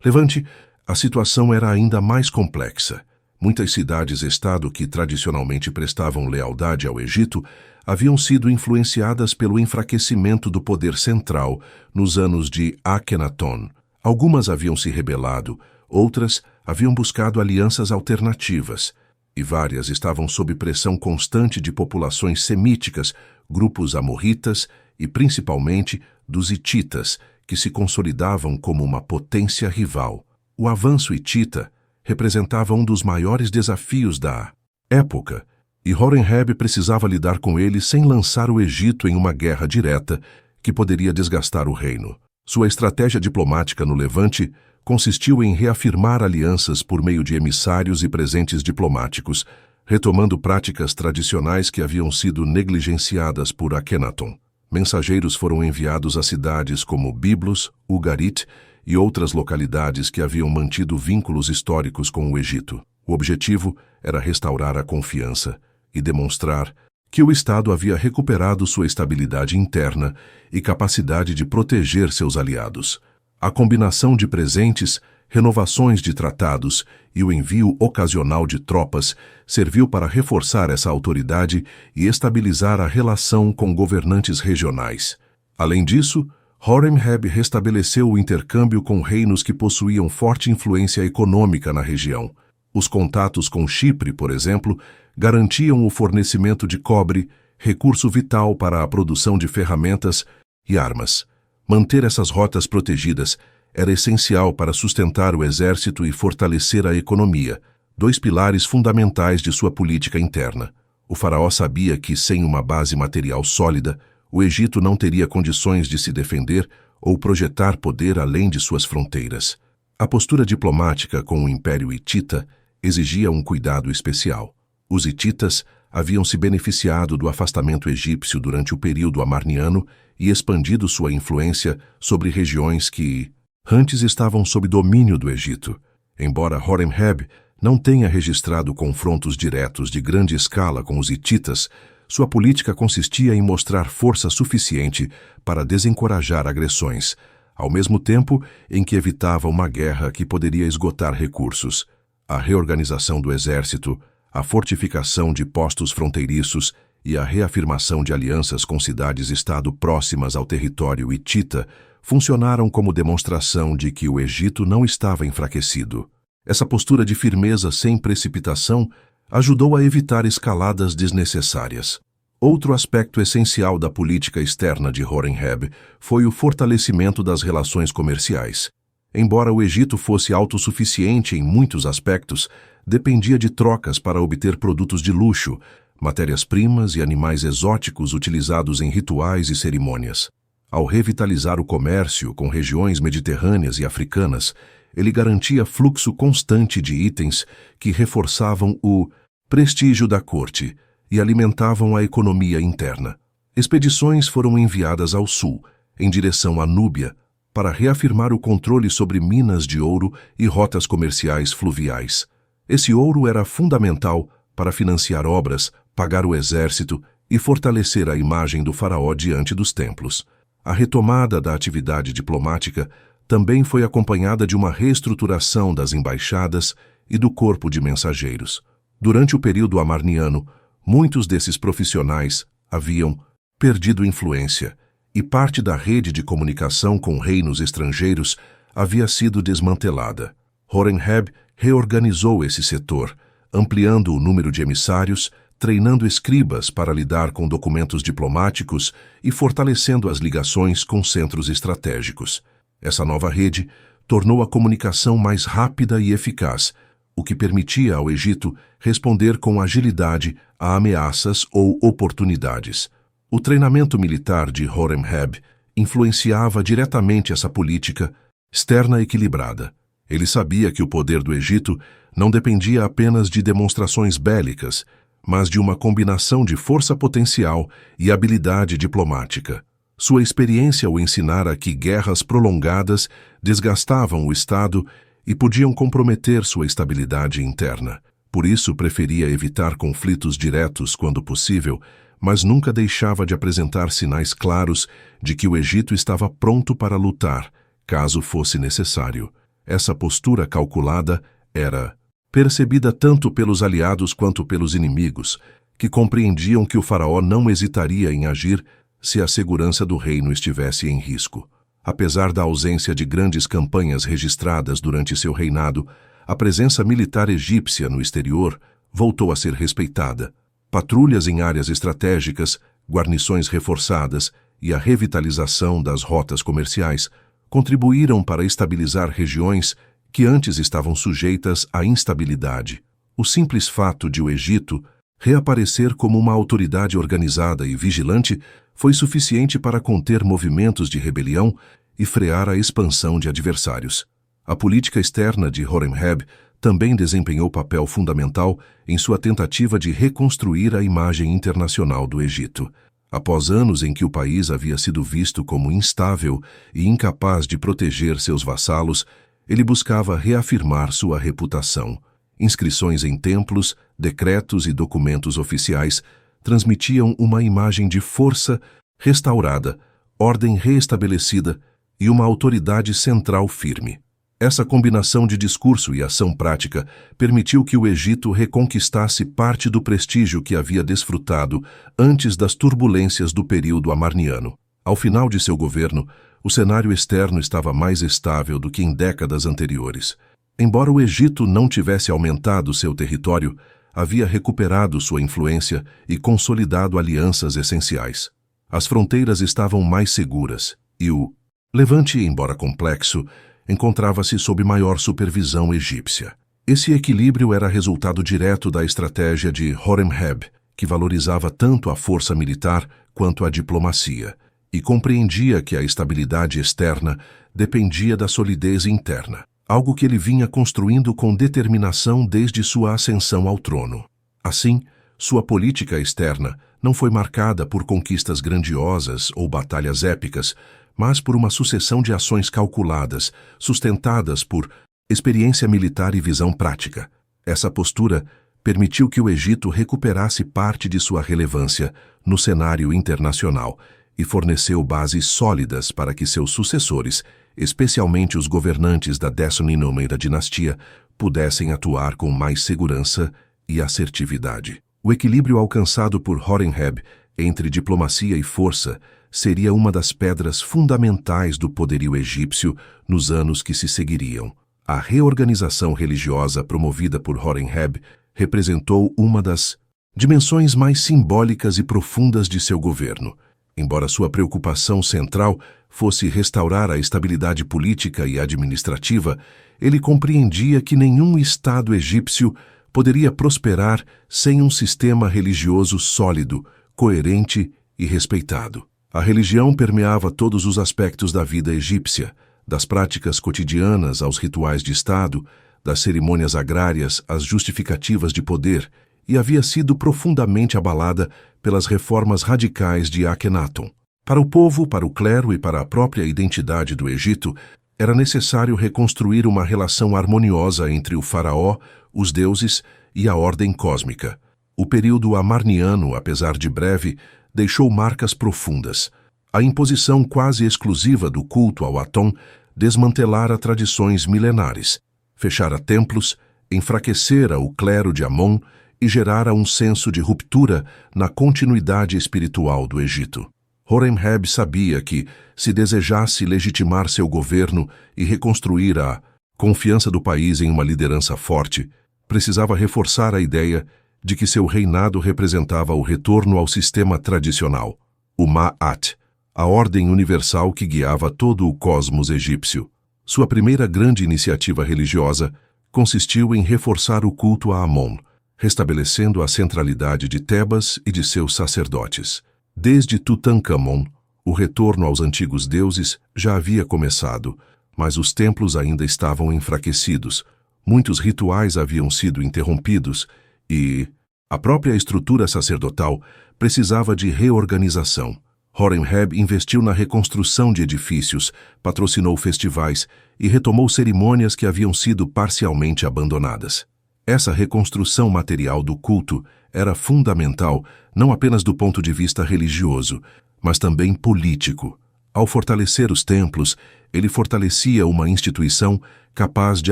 Levante, a situação era ainda mais complexa. Muitas cidades-estado que tradicionalmente prestavam lealdade ao Egito haviam sido influenciadas pelo enfraquecimento do poder central nos anos de Akhenaton. Algumas haviam se rebelado, outras haviam buscado alianças alternativas, e várias estavam sob pressão constante de populações semíticas, grupos amorritas e, principalmente, dos hititas, que se consolidavam como uma potência rival. O avanço hitita representava um dos maiores desafios da época, e Horemheb precisava lidar com ele sem lançar o Egito em uma guerra direta que poderia desgastar o reino. Sua estratégia diplomática no Levante consistiu em reafirmar alianças por meio de emissários e presentes diplomáticos, retomando práticas tradicionais que haviam sido negligenciadas por Akhenaton. Mensageiros foram enviados a cidades como Byblos, Ugarit e outras localidades que haviam mantido vínculos históricos com o Egito. O objetivo era restaurar a confiança e demonstrar que o Estado havia recuperado sua estabilidade interna e capacidade de proteger seus aliados. A combinação de presentes, renovações de tratados e o envio ocasional de tropas serviu para reforçar essa autoridade e estabilizar a relação com governantes regionais. Além disso, Horemheb restabeleceu o intercâmbio com reinos que possuíam forte influência econômica na região. Os contatos com Chipre, por exemplo, garantiam o fornecimento de cobre, recurso vital para a produção de ferramentas e armas. Manter essas rotas protegidas era essencial para sustentar o exército e fortalecer a economia, dois pilares fundamentais de sua política interna. O faraó sabia que, sem uma base material sólida, o Egito não teria condições de se defender ou projetar poder além de suas fronteiras. A postura diplomática com o Império Hitita exigia um cuidado especial. Os hititas haviam se beneficiado do afastamento egípcio durante o período amarniano e expandido sua influência sobre regiões que antes estavam sob domínio do Egito. Embora Horemheb não tenha registrado confrontos diretos de grande escala com os hititas, sua política consistia em mostrar força suficiente para desencorajar agressões, ao mesmo tempo em que evitava uma guerra que poderia esgotar recursos. A reorganização do exército, a fortificação de postos fronteiriços e a reafirmação de alianças com cidades-estado próximas ao território hitita funcionaram como demonstração de que o Egito não estava enfraquecido. Essa postura de firmeza sem precipitação ajudou a evitar escaladas desnecessárias. Outro aspecto essencial da política externa de Horemheb foi o fortalecimento das relações comerciais. Embora o Egito fosse autossuficiente em muitos aspectos, dependia de trocas para obter produtos de luxo, matérias-primas e animais exóticos utilizados em rituais e cerimônias. Ao revitalizar o comércio com regiões mediterrâneas e africanas, ele garantia fluxo constante de itens que reforçavam o prestígio da corte e alimentavam a economia interna. Expedições foram enviadas ao sul, em direção à Núbia, para reafirmar o controle sobre minas de ouro e rotas comerciais fluviais. Esse ouro era fundamental para financiar obras, pagar o exército e fortalecer a imagem do faraó diante dos templos. A retomada da atividade diplomática também foi acompanhada de uma reestruturação das embaixadas e do corpo de mensageiros. Durante o período amarniano, muitos desses profissionais haviam perdido influência e parte da rede de comunicação com reinos estrangeiros havia sido desmantelada. Horemheb reorganizou esse setor, ampliando o número de emissários, treinando escribas para lidar com documentos diplomáticos e fortalecendo as ligações com centros estratégicos. Essa nova rede tornou a comunicação mais rápida e eficaz, o que permitia ao Egito responder com agilidade a ameaças ou oportunidades. O treinamento militar de Horemheb influenciava diretamente essa política externa equilibrada. Ele sabia que o poder do Egito não dependia apenas de demonstrações bélicas, mas de uma combinação de força potencial e habilidade diplomática. Sua experiência o ensinara que guerras prolongadas desgastavam o Estado e podiam comprometer sua estabilidade interna. Por isso, preferia evitar conflitos diretos quando possível, mas nunca deixava de apresentar sinais claros de que o Egito estava pronto para lutar, caso fosse necessário. Essa postura calculada era percebida tanto pelos aliados quanto pelos inimigos, que compreendiam que o faraó não hesitaria em agir se a segurança do reino estivesse em risco. Apesar da ausência de grandes campanhas registradas durante seu reinado, a presença militar egípcia no exterior voltou a ser respeitada. Patrulhas em áreas estratégicas, guarnições reforçadas e a revitalização das rotas comerciais contribuíram para estabilizar regiões que antes estavam sujeitas à instabilidade. O simples fato de o Egito reaparecer como uma autoridade organizada e vigilante foi suficiente para conter movimentos de rebelião e frear a expansão de adversários. A política externa de Horemheb também desempenhou papel fundamental em sua tentativa de reconstruir a imagem internacional do Egito. Após anos em que o país havia sido visto como instável e incapaz de proteger seus vassalos, ele buscava reafirmar sua reputação. Inscrições em templos, decretos e documentos oficiais transmitiam uma imagem de força restaurada, ordem reestabelecida e uma autoridade central firme. Essa combinação de discurso e ação prática permitiu que o Egito reconquistasse parte do prestígio que havia desfrutado antes das turbulências do período amarniano. Ao final de seu governo, o cenário externo estava mais estável do que em décadas anteriores. Embora o Egito não tivesse aumentado seu território, havia recuperado sua influência e consolidado alianças essenciais. As fronteiras estavam mais seguras e o Levante, embora complexo, encontrava-se sob maior supervisão egípcia. Esse equilíbrio era resultado direto da estratégia de Horemheb, que valorizava tanto a força militar quanto a diplomacia, e compreendia que a estabilidade externa dependia da solidez interna, algo que ele vinha construindo com determinação desde sua ascensão ao trono. Assim, sua política externa não foi marcada por conquistas grandiosas ou batalhas épicas, mas por uma sucessão de ações calculadas, sustentadas por experiência militar e visão prática. Essa postura permitiu que o Egito recuperasse parte de sua relevância no cenário internacional e forneceu bases sólidas para que seus sucessores, especialmente os governantes da 19ª dinastia, pudessem atuar com mais segurança e assertividade. O equilíbrio alcançado por Horemheb entre diplomacia e força seria uma das pedras fundamentais do poderio egípcio nos anos que se seguiriam. A reorganização religiosa promovida por Horemheb representou uma das dimensões mais simbólicas e profundas de seu governo. Embora sua preocupação central fosse restaurar a estabilidade política e administrativa, ele compreendia que nenhum Estado egípcio poderia prosperar sem um sistema religioso sólido, coerente e respeitado. A religião permeava todos os aspectos da vida egípcia, das práticas cotidianas aos rituais de Estado, das cerimônias agrárias às justificativas de poder, e havia sido profundamente abalada pelas reformas radicais de Akhenaton. Para o povo, para o clero e para a própria identidade do Egito, era necessário reconstruir uma relação harmoniosa entre o faraó, os deuses e a ordem cósmica. O período amarniano, apesar de breve, deixou marcas profundas. A imposição quase exclusiva do culto ao Aton desmantelara tradições milenares, fechara templos, enfraquecera o clero de Amon e gerara um senso de ruptura na continuidade espiritual do Egito. Horemheb sabia que, se desejasse legitimar seu governo e reconstruir a confiança do país em uma liderança forte, precisava reforçar a ideia de que seu reinado representava o retorno ao sistema tradicional, o Ma'at, a ordem universal que guiava todo o cosmos egípcio. Sua primeira grande iniciativa religiosa consistiu em reforçar o culto a Amon, restabelecendo a centralidade de Tebas e de seus sacerdotes. Desde Tutankhamon, o retorno aos antigos deuses já havia começado, mas os templos ainda estavam enfraquecidos, muitos rituais haviam sido interrompidos e a própria estrutura sacerdotal precisava de reorganização. Horemheb investiu na reconstrução de edifícios, patrocinou festivais e retomou cerimônias que haviam sido parcialmente abandonadas. Essa reconstrução material do culto era fundamental não apenas do ponto de vista religioso, mas também político. Ao fortalecer os templos, ele fortalecia uma instituição capaz de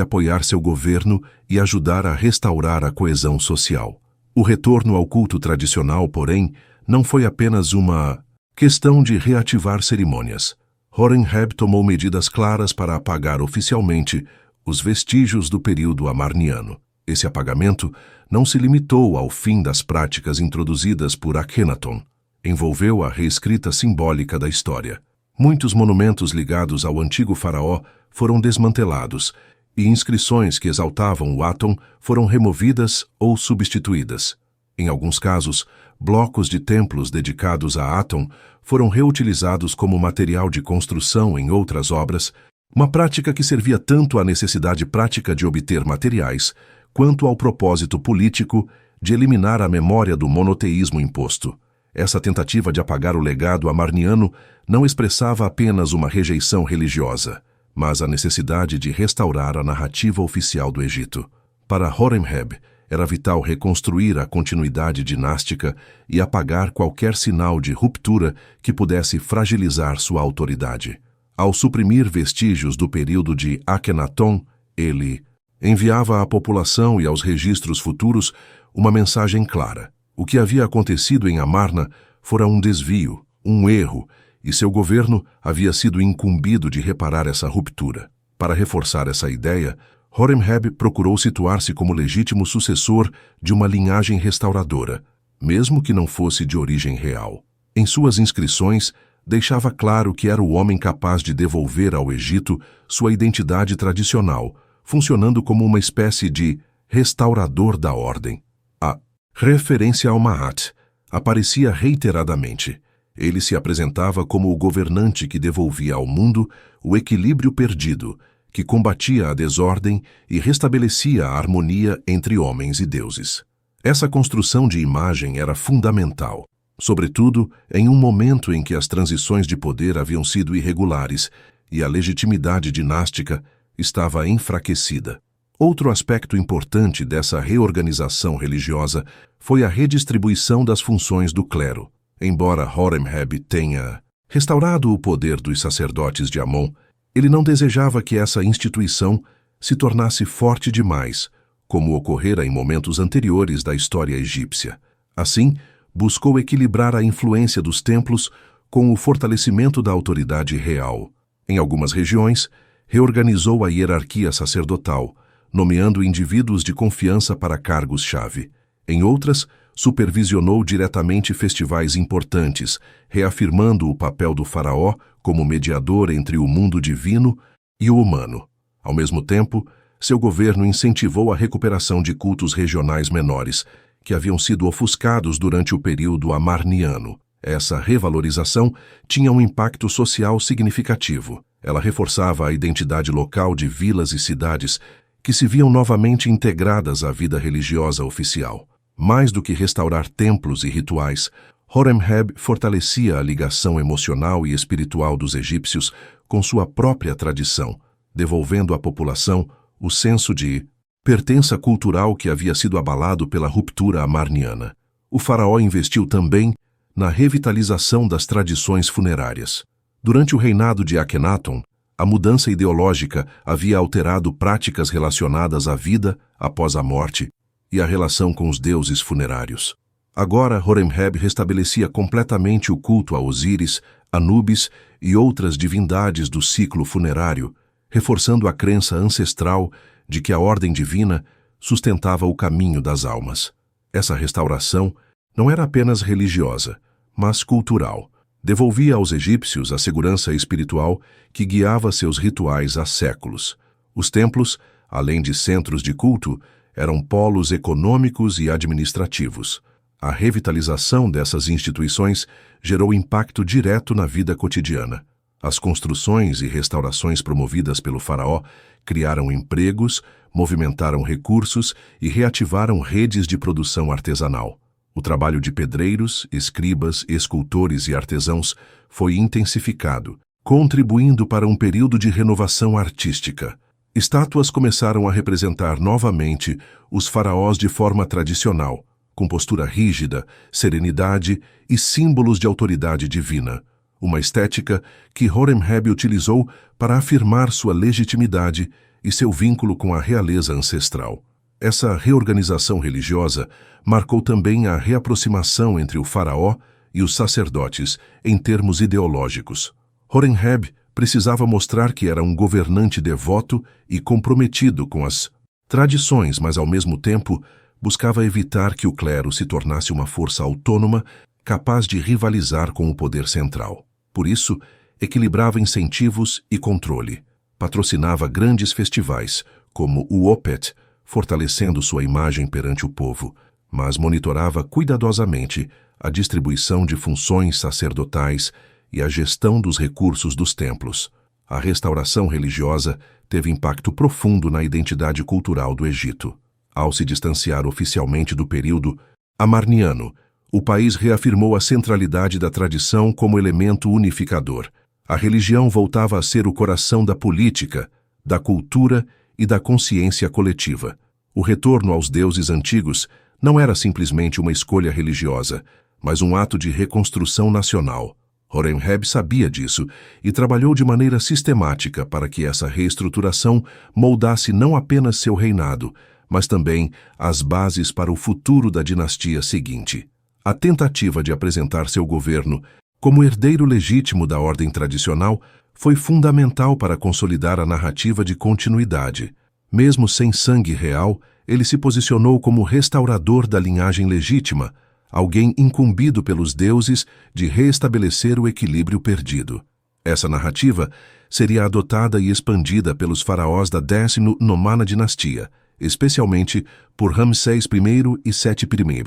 apoiar seu governo e ajudar a restaurar a coesão social. O retorno ao culto tradicional, porém, não foi apenas uma questão de reativar cerimônias. Horemheb tomou medidas claras para apagar oficialmente os vestígios do período amarniano. Esse apagamento não se limitou ao fim das práticas introduzidas por Akhenaton. Envolveu a reescrita simbólica da história. Muitos monumentos ligados ao antigo faraó foram desmantelados e inscrições que exaltavam o Aton foram removidas ou substituídas. Em alguns casos, blocos de templos dedicados a Aton foram reutilizados como material de construção em outras obras, uma prática que servia tanto à necessidade prática de obter materiais, quanto ao propósito político de eliminar a memória do monoteísmo imposto. Essa tentativa de apagar o legado amarniano não expressava apenas uma rejeição religiosa, mas a necessidade de restaurar a narrativa oficial do Egito. Para Horemheb, era vital reconstruir a continuidade dinástica e apagar qualquer sinal de ruptura que pudesse fragilizar sua autoridade. Ao suprimir vestígios do período de Akhenaton, ele enviava à população e aos registros futuros uma mensagem clara. O que havia acontecido em Amarna fora um desvio, um erro, e seu governo havia sido incumbido de reparar essa ruptura. Para reforçar essa ideia, Horemheb procurou situar-se como legítimo sucessor de uma linhagem restauradora, mesmo que não fosse de origem real. Em suas inscrições, deixava claro que era o homem capaz de devolver ao Egito sua identidade tradicional, funcionando como uma espécie de restaurador da ordem. A referência ao Ma'at aparecia reiteradamente. Ele se apresentava como o governante que devolvia ao mundo o equilíbrio perdido, que combatia a desordem e restabelecia a harmonia entre homens e deuses. Essa construção de imagem era fundamental, sobretudo em um momento em que as transições de poder haviam sido irregulares e a legitimidade dinástica estava enfraquecida. Outro aspecto importante dessa reorganização religiosa foi a redistribuição das funções do clero. Embora Horemheb tenha restaurado o poder dos sacerdotes de Amon, ele não desejava que essa instituição se tornasse forte demais, como ocorrera em momentos anteriores da história egípcia. Assim, buscou equilibrar a influência dos templos com o fortalecimento da autoridade real. Em algumas regiões, reorganizou a hierarquia sacerdotal, nomeando indivíduos de confiança para cargos-chave. Em outras, supervisionou diretamente festivais importantes, reafirmando o papel do faraó como mediador entre o mundo divino e o humano. Ao mesmo tempo, seu governo incentivou a recuperação de cultos regionais menores, que haviam sido ofuscados durante o período amarniano. Essa revalorização tinha um impacto social significativo. Ela reforçava a identidade local de vilas e cidades que se viam novamente integradas à vida religiosa oficial. Mais do que restaurar templos e rituais, Horemheb fortalecia a ligação emocional e espiritual dos egípcios com sua própria tradição, devolvendo à população o senso de pertença cultural que havia sido abalado pela ruptura amarniana. O faraó investiu também na revitalização das tradições funerárias. Durante o reinado de Akhenaton, a mudança ideológica havia alterado práticas relacionadas à vida após a morte e a relação com os deuses funerários. Agora, Horemheb restabelecia completamente o culto a Osíris, Anubis e outras divindades do ciclo funerário, reforçando a crença ancestral de que a ordem divina sustentava o caminho das almas. Essa restauração não era apenas religiosa, mas cultural. Devolvia aos egípcios a segurança espiritual que guiava seus rituais há séculos. Os templos, além de centros de culto, eram polos econômicos e administrativos. A revitalização dessas instituições gerou impacto direto na vida cotidiana. As construções e restaurações promovidas pelo faraó criaram empregos, movimentaram recursos e reativaram redes de produção artesanal. O trabalho de pedreiros, escribas, escultores e artesãos foi intensificado, contribuindo para um período de renovação artística. Estátuas começaram a representar novamente os faraós de forma tradicional, com postura rígida, serenidade e símbolos de autoridade divina, uma estética que Horemheb utilizou para afirmar sua legitimidade e seu vínculo com a realeza ancestral. Essa reorganização religiosa marcou também a reaproximação entre o faraó e os sacerdotes em termos ideológicos. Horemheb precisava mostrar que era um governante devoto e comprometido com as tradições, mas ao mesmo tempo buscava evitar que o clero se tornasse uma força autônoma capaz de rivalizar com o poder central. Por isso, equilibrava incentivos e controle. Patrocinava grandes festivais, como o Opet, fortalecendo sua imagem perante o povo, mas monitorava cuidadosamente a distribuição de funções sacerdotais e a gestão dos recursos dos templos. A restauração religiosa teve impacto profundo na identidade cultural do Egito. Ao se distanciar oficialmente do período amarniano, o país reafirmou a centralidade da tradição como elemento unificador. A religião voltava a ser o coração da política, da cultura e da consciência coletiva. O retorno aos deuses antigos não era simplesmente uma escolha religiosa, mas um ato de reconstrução nacional. Horemheb sabia disso e trabalhou de maneira sistemática para que essa reestruturação moldasse não apenas seu reinado, mas também as bases para o futuro da dinastia seguinte. A tentativa de apresentar seu governo como herdeiro legítimo da ordem tradicional foi fundamental para consolidar a narrativa de continuidade. Mesmo sem sangue real, ele se posicionou como restaurador da linhagem legítima, alguém incumbido pelos deuses de reestabelecer o equilíbrio perdido. Essa narrativa seria adotada e expandida pelos faraós da 19ª dinastia, especialmente por Ramsés I e Seti I,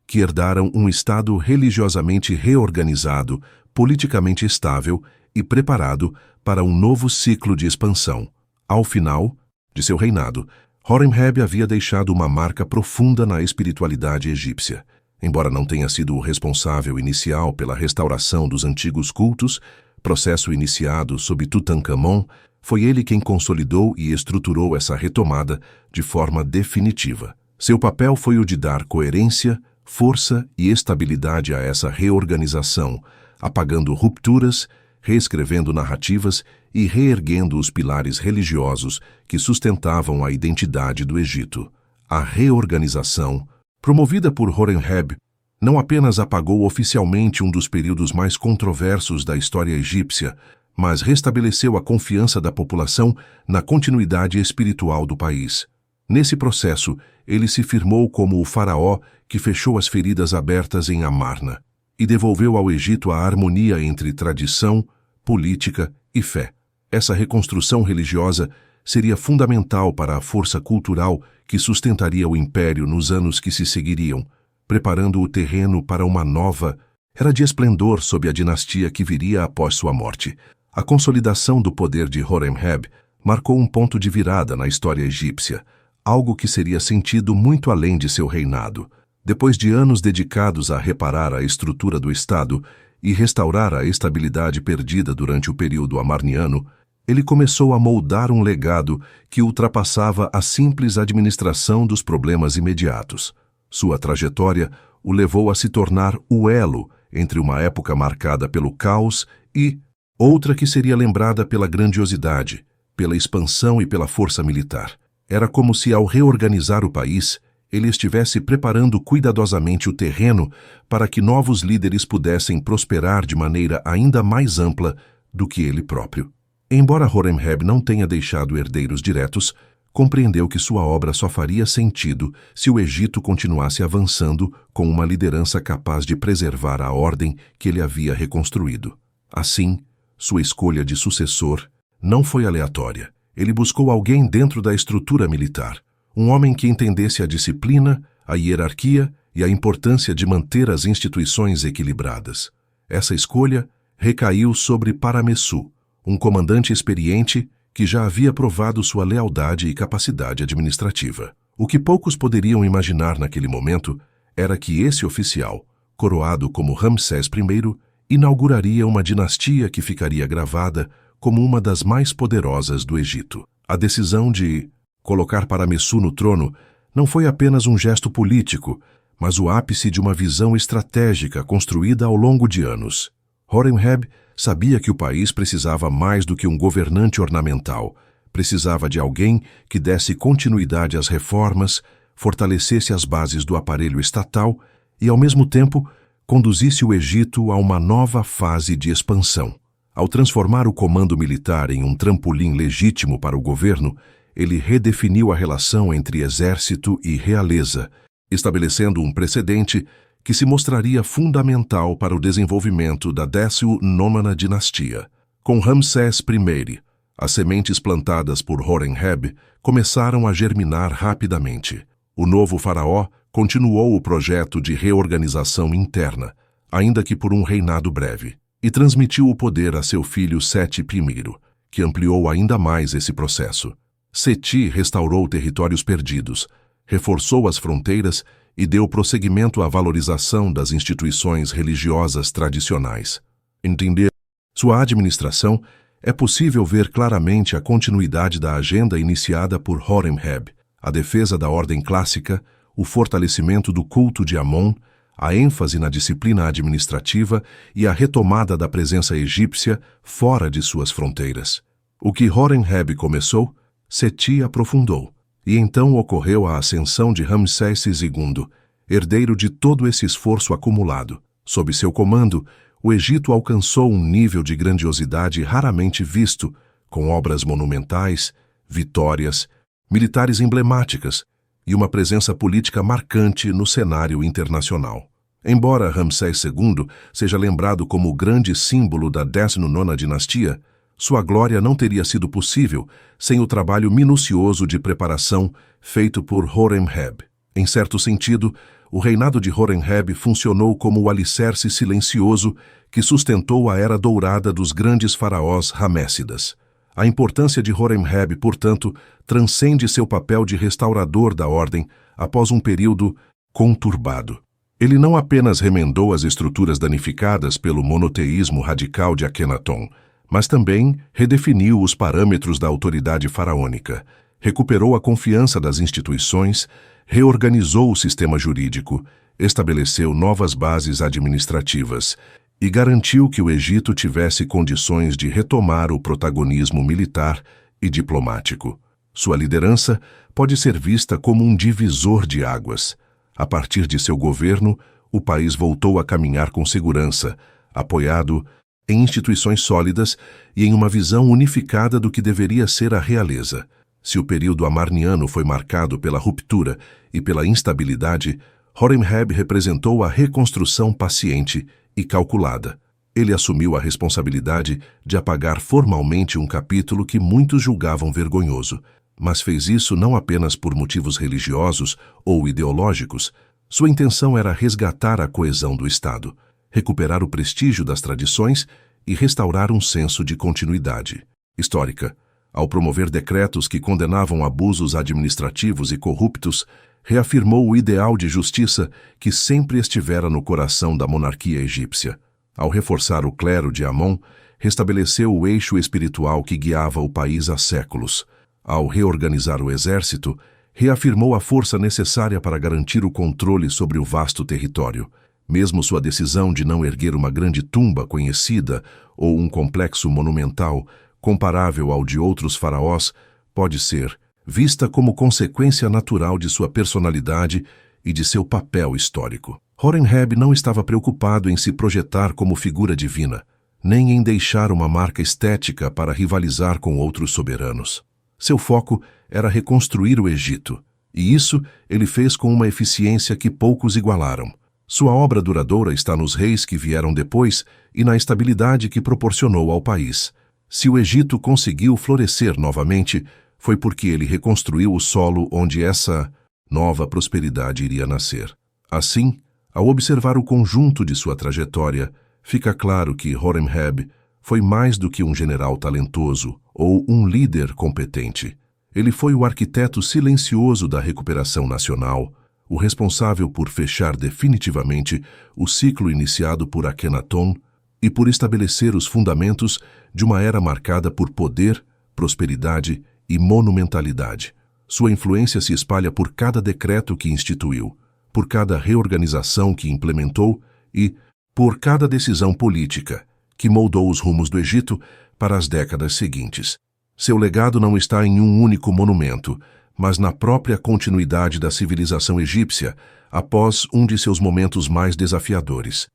que herdaram um estado religiosamente reorganizado, politicamente estável e preparado para um novo ciclo de expansão. Ao final de seu reinado, Horemheb havia deixado uma marca profunda na espiritualidade egípcia. Embora não tenha sido o responsável inicial pela restauração dos antigos cultos, processo iniciado sob Tutankhamon, foi ele quem consolidou e estruturou essa retomada de forma definitiva. Seu papel foi o de dar coerência, força e estabilidade a essa reorganização, apagando rupturas, reescrevendo narrativas e reerguendo os pilares religiosos que sustentavam a identidade do Egito. A reorganização, promovida por Horemheb, não apenas apagou oficialmente um dos períodos mais controversos da história egípcia, mas restabeleceu a confiança da população na continuidade espiritual do país. Nesse processo, ele se firmou como o faraó que fechou as feridas abertas em Amarna e devolveu ao Egito a harmonia entre tradição, política e fé. Essa reconstrução religiosa seria fundamental para a força cultural que sustentaria o império nos anos que se seguiriam, preparando o terreno para uma nova era de esplendor sob a dinastia que viria após sua morte. A consolidação do poder de Horemheb marcou um ponto de virada na história egípcia, algo que seria sentido muito além de seu reinado. Depois de anos dedicados a reparar a estrutura do Estado e restaurar a estabilidade perdida durante o período amarniano, ele começou a moldar um legado que ultrapassava a simples administração dos problemas imediatos. Sua trajetória o levou a se tornar o elo entre uma época marcada pelo caos e outra que seria lembrada pela grandiosidade, pela expansão e pela força militar. Era como se, ao reorganizar o país, ele estivesse preparando cuidadosamente o terreno para que novos líderes pudessem prosperar de maneira ainda mais ampla do que ele próprio. Embora Horemheb não tenha deixado herdeiros diretos, compreendeu que sua obra só faria sentido se o Egito continuasse avançando com uma liderança capaz de preservar a ordem que ele havia reconstruído. Assim, sua escolha de sucessor não foi aleatória. Ele buscou alguém dentro da estrutura militar, um homem que entendesse a disciplina, a hierarquia e a importância de manter as instituições equilibradas. Essa escolha recaiu sobre Paramessu, um comandante experiente que já havia provado sua lealdade e capacidade administrativa. O que poucos poderiam imaginar naquele momento era que esse oficial, coroado como Ramsés I, inauguraria uma dinastia que ficaria gravada como uma das mais poderosas do Egito. A decisão de colocar Paramessu no trono não foi apenas um gesto político, mas o ápice de uma visão estratégica construída ao longo de anos. Horemheb sabia que o país precisava mais do que um governante ornamental. Precisava de alguém que desse continuidade às reformas, fortalecesse as bases do aparelho estatal e, ao mesmo tempo, conduzisse o Egito a uma nova fase de expansão. Ao transformar o comando militar em um trampolim legítimo para o governo, ele redefiniu a relação entre exército e realeza, estabelecendo um precedente que se mostraria fundamental para o desenvolvimento da 19ª dinastia. Com Ramsés I, as sementes plantadas por Horemheb começaram a germinar rapidamente. O novo faraó continuou o projeto de reorganização interna, ainda que por um reinado breve, e transmitiu o poder a seu filho Seti I, que ampliou ainda mais esse processo. Seti restaurou territórios perdidos, reforçou as fronteiras e deu prosseguimento à valorização das instituições religiosas tradicionais. Entender sua administração, é possível ver claramente a continuidade da agenda iniciada por Horemheb, a defesa da ordem clássica, o fortalecimento do culto de Amon, a ênfase na disciplina administrativa e a retomada da presença egípcia fora de suas fronteiras. O que Horemheb começou, Seti aprofundou, e então ocorreu a ascensão de Ramsés II, herdeiro de todo esse esforço acumulado. Sob seu comando, o Egito alcançou um nível de grandiosidade raramente visto, com obras monumentais, vitórias, militares emblemáticas e uma presença política marcante no cenário internacional. Embora Ramsés II seja lembrado como o grande símbolo da 19ª dinastia, sua glória não teria sido possível sem o trabalho minucioso de preparação feito por Horemheb. Em certo sentido, o reinado de Horemheb funcionou como o alicerce silencioso que sustentou a era dourada dos grandes faraós raméssidas. A importância de Horemheb, portanto, transcende seu papel de restaurador da ordem após um período conturbado. Ele não apenas remendou as estruturas danificadas pelo monoteísmo radical de Akenaton, mas também redefiniu os parâmetros da autoridade faraônica, recuperou a confiança das instituições, reorganizou o sistema jurídico, estabeleceu novas bases administrativas e garantiu que o Egito tivesse condições de retomar o protagonismo militar e diplomático. Sua liderança pode ser vista como um divisor de águas. A partir de seu governo, o país voltou a caminhar com segurança, apoiado em instituições sólidas e em uma visão unificada do que deveria ser a realeza. Se o período amarniano foi marcado pela ruptura e pela instabilidade, Horemheb representou a reconstrução paciente e calculada. Ele assumiu a responsabilidade de apagar formalmente um capítulo que muitos julgavam vergonhoso, mas fez isso não apenas por motivos religiosos ou ideológicos. Sua intenção era resgatar a coesão do Estado, recuperar o prestígio das tradições e restaurar um senso de continuidade histórica. Ao promover decretos que condenavam abusos administrativos e corruptos, reafirmou o ideal de justiça que sempre estivera no coração da monarquia egípcia. Ao reforçar o clero de Amon, restabeleceu o eixo espiritual que guiava o país há séculos. Ao reorganizar o exército, reafirmou a força necessária para garantir o controle sobre o vasto território. Mesmo sua decisão de não erguer uma grande tumba conhecida ou um complexo monumental comparável ao de outros faraós pode ser vista como consequência natural de sua personalidade e de seu papel histórico. Horemheb não estava preocupado em se projetar como figura divina, nem em deixar uma marca estética para rivalizar com outros soberanos. Seu foco era reconstruir o Egito, e isso ele fez com uma eficiência que poucos igualaram. Sua obra duradoura está nos reis que vieram depois e na estabilidade que proporcionou ao país. Se o Egito conseguiu florescer novamente, foi porque ele reconstruiu o solo onde essa nova prosperidade iria nascer. Assim, ao observar o conjunto de sua trajetória, fica claro que Horemheb foi mais do que um general talentoso ou um líder competente. Ele foi o arquiteto silencioso da recuperação nacional, o responsável por fechar definitivamente o ciclo iniciado por Akenaton e por estabelecer os fundamentos de uma era marcada por poder, prosperidade e monumentalidade. Sua influência se espalha por cada decreto que instituiu, por cada reorganização que implementou e por cada decisão política que moldou os rumos do Egito para as décadas seguintes. Seu legado não está em um único monumento, mas na própria continuidade da civilização egípcia após um de seus momentos mais desafiadores.